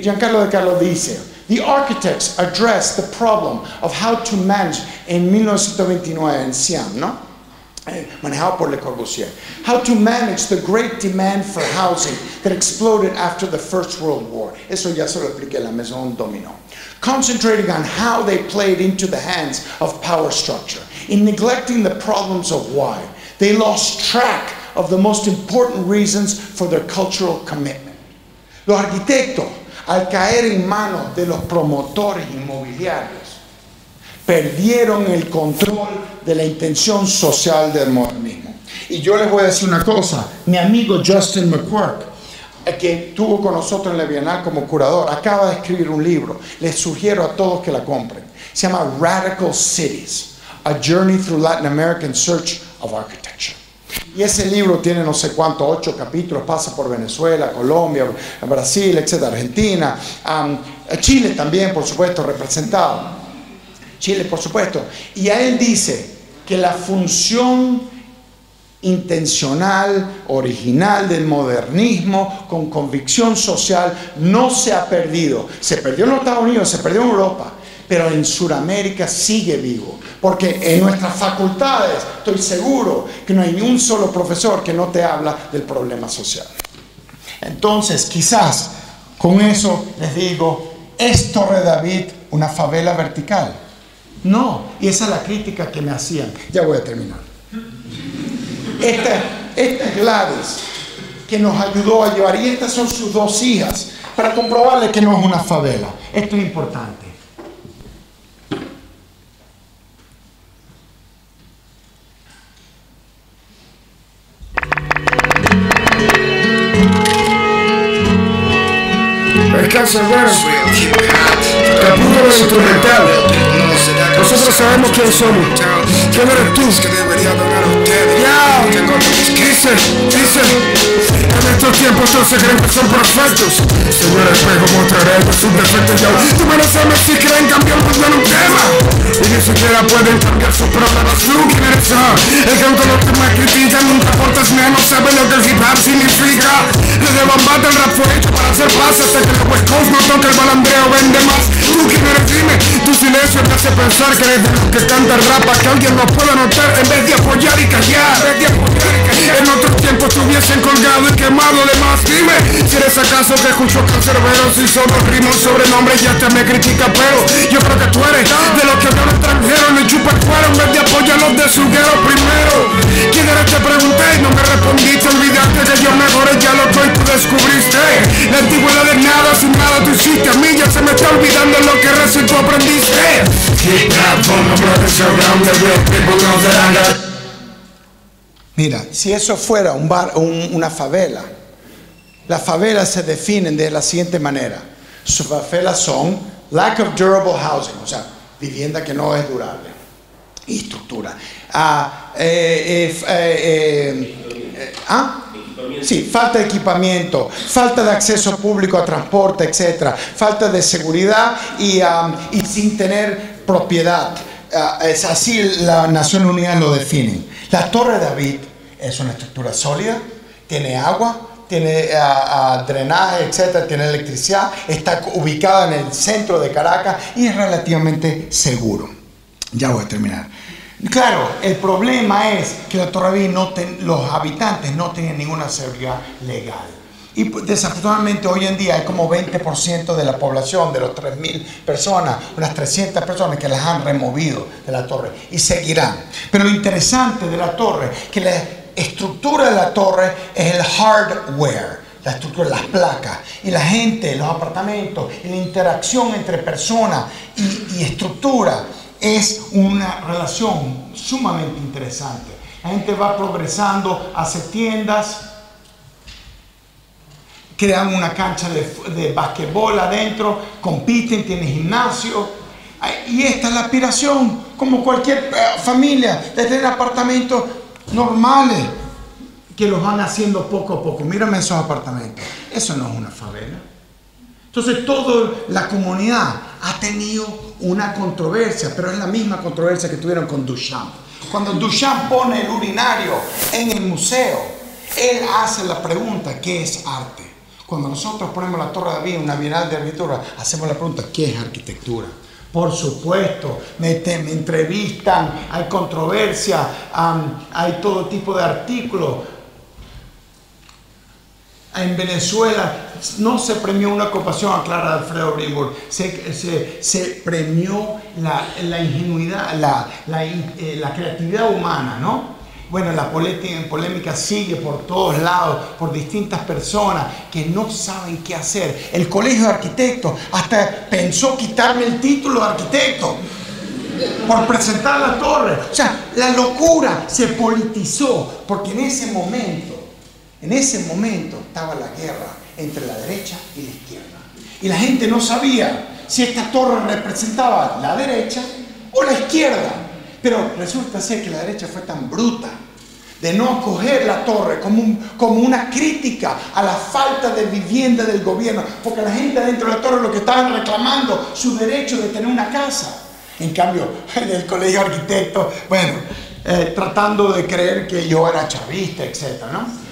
Giancarlo De Carlo dice, the architects addressed the problem of how to manage, en 1929 en Siam, ¿no? Manejado por Le Corbusier. How to manage the great demand for housing that exploded after the First World War. Eso ya se lo expliqué en la Maison Dominó. Concentrating on how they played into the hands of power structure. In neglecting the problems of why. They lost track of the most important reasons for their cultural commitment. Los arquitectos, al caer en manos de los promotores inmobiliarios, perdieron el control de la intención social del modernismo. Y yo les voy a decir una cosa, mi amigo Justin McQuirk, que estuvo con nosotros en la Bienal como curador, acaba de escribir un libro, les sugiero a todos que la compren, se llama Radical Cities, A Journey Through Latin American Search of Architecture. Y ese libro tiene no sé cuánto, 8 capítulos, pasa por Venezuela, Colombia, Brasil, etcétera, Argentina, Chile también, por supuesto, representado. Chile, por supuesto. Y a él dice que la función intencional, original del modernismo, con convicción social, no se ha perdido. Se perdió en los Estados Unidos, se perdió en Europa, pero en Sudamérica sigue vivo. Porque en nuestras facultades, estoy seguro que no hay ni un solo profesor que no te habla del problema social. Entonces, quizás con eso les digo, ¿es Torre David una favela vertical? No, y esa es la crítica que me hacían. Ya voy a terminar. Esta es Gladys, que nos ayudó a llevar, y estas son sus 2 hijas, para comprobarle que no es una favela. Esto es importante. Descansa, bueno. Capítulo del instrumental. Nosotros sabemos quién somos. ¿Quién eres tú? Ya. Dice. En estos tiempos todos se creen que son perfectos. Señor espejo, mostraré sus defectos ya. Tú mereces si creen cambiar el mundo en un tema. Y ni siquiera pueden cambiar sus problemas. Tú, ¿quién eres? El que aunque los que me critican nunca aportas menos. Sabe lo que el hip hop significa. Desde Bambata el rap fue hecho para hacer paz. Hasta que el West Coast no toca el balandreo, vende más. Tú, ¿quién eres? Dime. Tu silencio te hace pensar que eres de los que canta rap para que alguien nos pueda notar en vez de apoyar y callar. En otros tiempos te hubiesen colgado y quemado de más. Dime, si eres acaso que escucho cancerberos y solo rimos sobrenombres y hasta me critica, pero yo creo que tú eres de los que hablan extranjero ni chupa el cuero en vez de apoyar los de su guero primero. ¿Quién eres? Te pregunté y no me respondiste. Olvidaste que yo mejoré, ya lo que hoy tú descubriste. La antigüedad es nada, sin nada tú hiciste. A mí ya se me está olvidando lo que recién tú aprendiste. Mira, si eso fuera un bar, una favela, las favelas se definen de la siguiente manera. Sus favelas son lack of durable housing, o sea, vivienda que no es durable, y estructura. Sí, falta de equipamiento, falta de acceso público a transporte, etc. Falta de seguridad y sin tener propiedad. Es así la Nación Unida lo define. La Torre David es una estructura sólida, tiene agua, tiene drenaje, etc. Tiene electricidad, está ubicada en el centro de Caracas y es relativamente seguro. Ya voy a terminar. Claro, el problema es que la Torre David los habitantes no tenían ninguna seguridad legal. Y desafortunadamente hoy en día hay como 20% de la población, de los 3.000 personas, unas 300 personas que las han removido de la torre y seguirán. Pero lo interesante de la torre, que la estructura de la torre es el hardware, la estructura, las placas, y la gente, los apartamentos, y la interacción entre personas y estructura es una relación sumamente interesante. La gente va progresando, hace tiendas, crean una cancha de basquetbol adentro, compiten, tienen gimnasio. Y esta es la aspiración, como cualquier familia, de tener apartamentos normales que los van haciendo poco a poco. Mírame esos apartamentos. Eso no es una favela. Entonces toda la comunidad ha tenido una controversia, pero es la misma controversia que tuvieron con Duchamp. Cuando Duchamp pone el urinario en el museo, él hace la pregunta, ¿qué es arte? Cuando nosotros ponemos la Torre David en una Bienal de Arquitectura, hacemos la pregunta, ¿qué es arquitectura? Por supuesto, me entrevistan, hay controversia, hay todo tipo de artículos. En Venezuela no se premió una ocupación a Clara Alfredo Greenberg, se premió la ingenuidad, la creatividad humana, ¿no? Bueno, la polémica sigue por todos lados, por distintas personas que no saben qué hacer. El Colegio de Arquitectos hasta pensó quitarme el título de arquitecto por presentar la torre. O sea, la locura se politizó porque en ese momento estaba la guerra entre la derecha y la izquierda. Y la gente no sabía si esta torre representaba la derecha o la izquierda. Pero resulta ser que la derecha fue tan bruta de no acoger la torre como una crítica a la falta de vivienda del gobierno, porque la gente dentro de la torre lo que estaban reclamando su derecho de tener una casa. En cambio, en el Colegio de Arquitectos, bueno, tratando de creer que yo era chavista, etc., ¿no?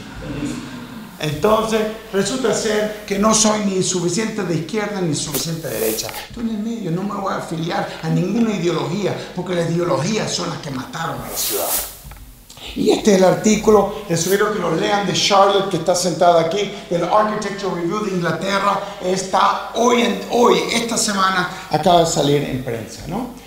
Entonces, resulta ser que no soy ni suficiente de izquierda ni suficiente de derecha. Estoy en el medio, no me voy a afiliar a ninguna ideología, porque las ideologías son las que mataron a la ciudad. Y este es el artículo, les sugiero que lo lean, de Charlotte, que está sentada aquí, del Architectural Review de Inglaterra. Está esta semana, acaba de salir en prensa, ¿no?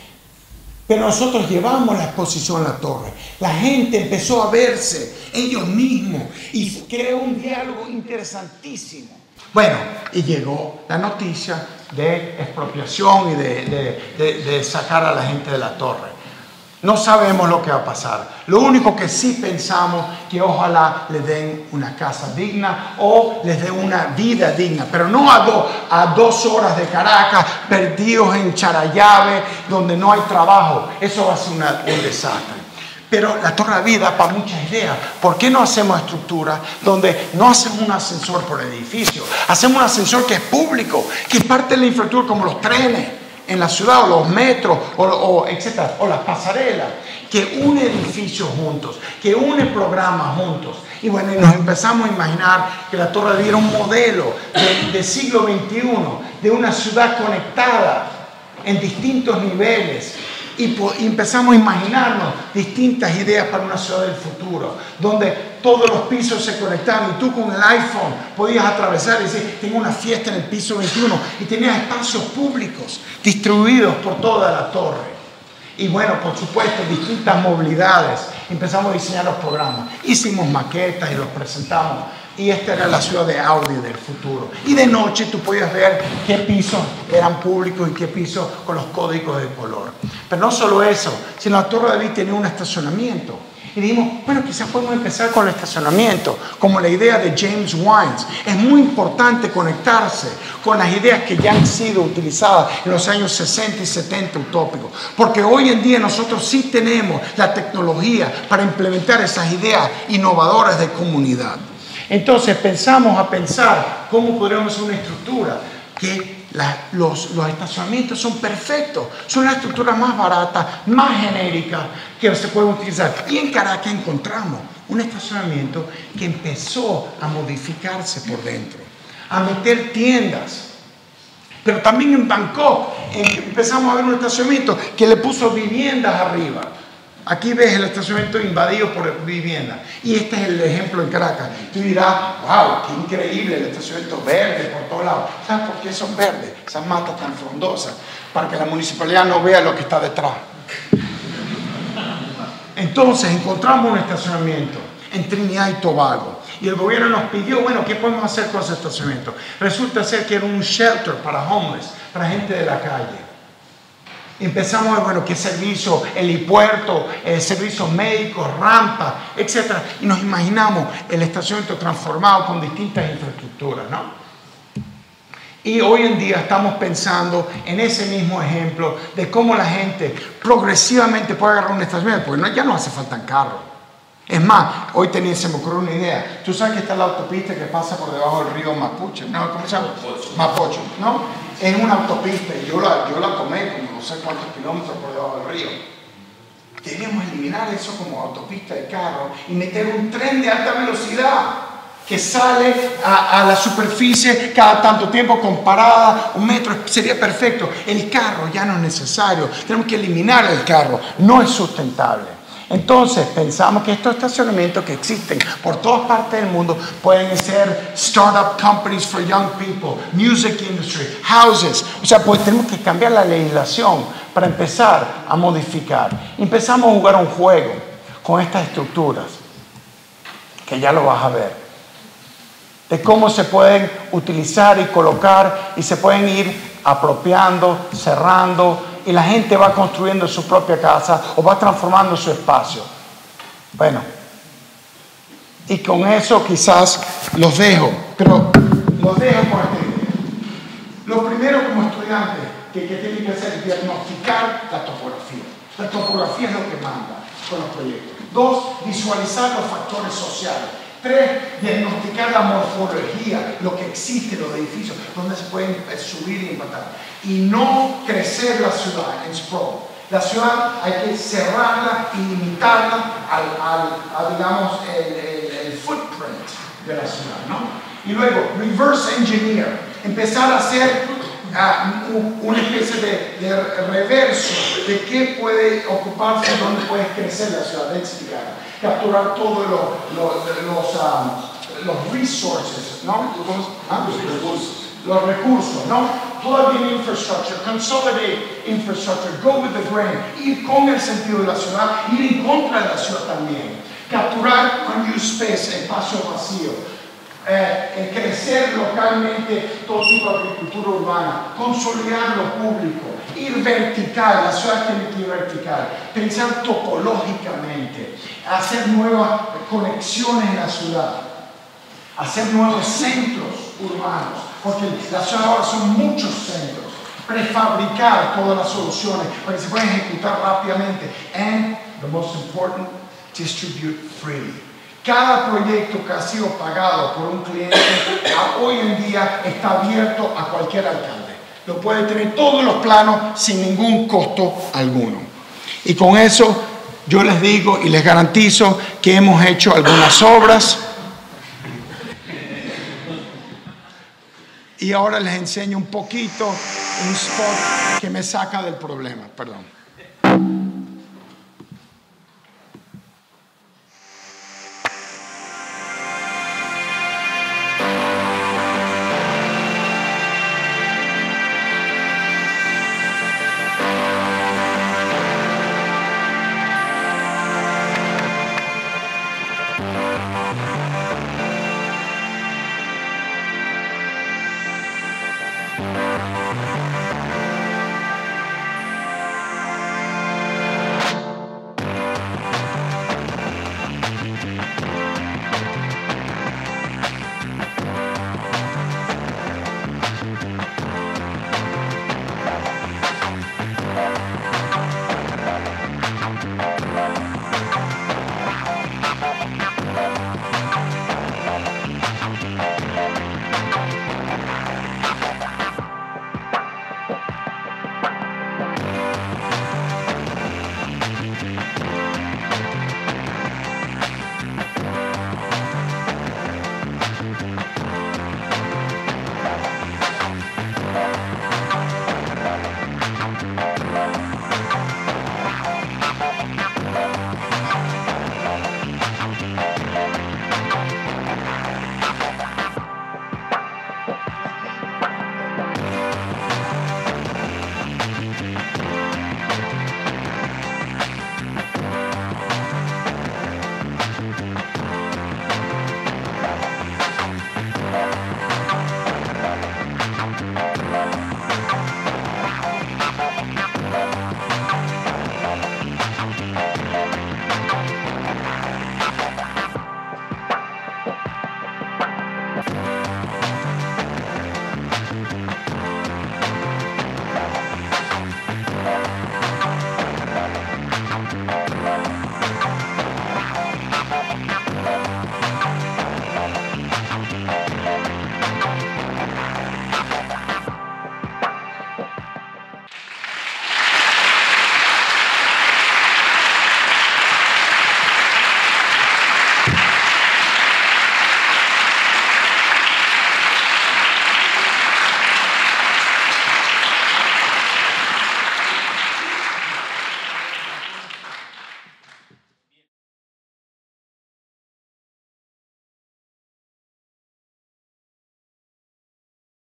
Pero nosotros llevamos la exposición a la torre. La gente empezó a verse ellos mismos y creó un diálogo interesantísimo. Bueno, y llegó la noticia de expropiación y de sacar a la gente de la torre. No sabemos lo que va a pasar. Lo único que sí pensamos que ojalá les den una casa digna o les den una vida digna, pero no a 2 horas de Caracas, perdidos en Charallave, donde no hay trabajo. Eso va a ser un desastre. Pero la Torre David da para muchas ideas. ¿Por qué no hacemos estructuras donde no hacemos un ascensor por edificio? Hacemos un ascensor que es público, que es parte de la infraestructura, como los trenes en la ciudad, o los metros, etcétera, o las pasarelas, que une edificios juntos, que une programas juntos. Y bueno, y nos empezamos a imaginar que la Torre David era un modelo del siglo XXI, de una ciudad conectada en distintos niveles. Y empezamos a imaginarnos distintas ideas para una ciudad del futuro, donde todos los pisos se conectaban y tú con el iPhone podías atravesar y decir, tengo una fiesta en el piso 21, y tenías espacios públicos distribuidos por toda la torre. Y bueno, por supuesto, distintas movilidades. Empezamos a diseñar los programas, hicimos maquetas y los presentamos. Y esta era la ciudad de Audi del futuro. Y de noche tú podías ver qué pisos eran públicos y qué pisos con los códigos de color. Pero no solo eso, sino la Torre David tenía un estacionamiento. Y dijimos, bueno, quizás podemos empezar con el estacionamiento, como la idea de James Wines. Es muy importante conectarse con las ideas que ya han sido utilizadas en los años 60 y 70 utópicos. Porque hoy en día nosotros sí tenemos la tecnología para implementar esas ideas innovadoras de comunidad. Entonces pensamos cómo podríamos hacer una estructura que los estacionamientos son perfectos, son las estructuras más baratas, más genéricas que se pueden utilizar. Y en Caracas encontramos un estacionamiento que empezó a modificarse por dentro, a meter tiendas. Pero también en Bangkok empezamos a ver un estacionamiento que le puso viviendas arriba. Aquí ves el estacionamiento invadido por vivienda. Y este es el ejemplo en Caracas. Tú dirás, wow, qué increíble el estacionamiento verde por todos lados. ¿Sabes por qué son verdes? Esas matas tan frondosas. Para que la municipalidad no vea lo que está detrás. Entonces encontramos un estacionamiento en Trinidad y Tobago. Y el gobierno nos pidió, bueno, ¿qué podemos hacer con ese estacionamiento? Resulta ser que era un shelter para homeless, para gente de la calle. Empezamos a ver, bueno, qué servicio, helipuerto, servicios médicos, rampas, etc. Y nos imaginamos el estacionamiento transformado con distintas infraestructuras, ¿no? Y hoy en día estamos pensando en ese mismo ejemplo de cómo la gente progresivamente puede agarrar un estacionamiento, porque ya no hace falta carro. Es más, hoy se me ocurrió una idea. Tú sabes que está la autopista que pasa por debajo del río Mapuche, ¿no? ¿Cómo se llama? Mapocho, ¿no? Es una autopista y yo la tomé como no sé cuántos kilómetros por debajo del río. Debemos eliminar eso como autopista de carro y meter un tren de alta velocidad que sale a la superficie cada tanto tiempo con parada, un metro, sería perfecto. El carro ya no es necesario, tenemos que eliminar el carro, no es sustentable. Entonces pensamos que estos estacionamientos que existen por todas partes del mundo pueden ser startup companies for young people, music industry, houses. O sea, pues tenemos que cambiar la legislación para empezar a modificar. Empezamos a jugar un juego con estas estructuras, que ya lo vas a ver, de cómo se pueden utilizar y colocar y se pueden ir apropiando, cerrando, y la gente va construyendo su propia casa o va transformando su espacio. Bueno, y con eso quizás los dejo, pero los dejo con esta idea. Lo primero como estudiante que tienen que hacer es diagnosticar la topografía. La topografía es lo que manda con los proyectos. 2, visualizar los factores sociales. 3, diagnosticar la morfología, lo que existe, los edificios, donde se pueden subir y empatar. Y no crecer la ciudad en sprawl. La ciudad hay que cerrarla y limitarla digamos, el footprint de la ciudad, ¿no? Y luego, reverse engineer, empezar a hacer una especie de reverso de qué puede ocuparse, dónde puede crecer la ciudad, capturar todos los resources, ¿no? Los recursos, ¿no? Plug in infrastructure, consolidate infrastructure, go with the grain, ir con el sentido de la ciudad, ir en contra de la ciudad también. Capturar unused space, espacio vacío. Crecer localmente todo tipo de agricultura urbana, consolidar lo público, ir vertical, la ciudad tiene que ir vertical, pensar topológicamente, hacer nuevas conexiones en la ciudad, hacer nuevos centros urbanos, porque la ciudad ahora son muchos centros, prefabricar todas las soluciones para que se puedan ejecutar rápidamente, and the most important, distribute freely. Cada proyecto que ha sido pagado por un cliente hoy en día está abierto a cualquier alcalde. Lo puede tener todos los planos sin ningún costo alguno. Y con eso yo les digo y les garantizo que hemos hecho algunas obras. Y ahora les enseño un poquito un spot que me saca del problema. Perdón.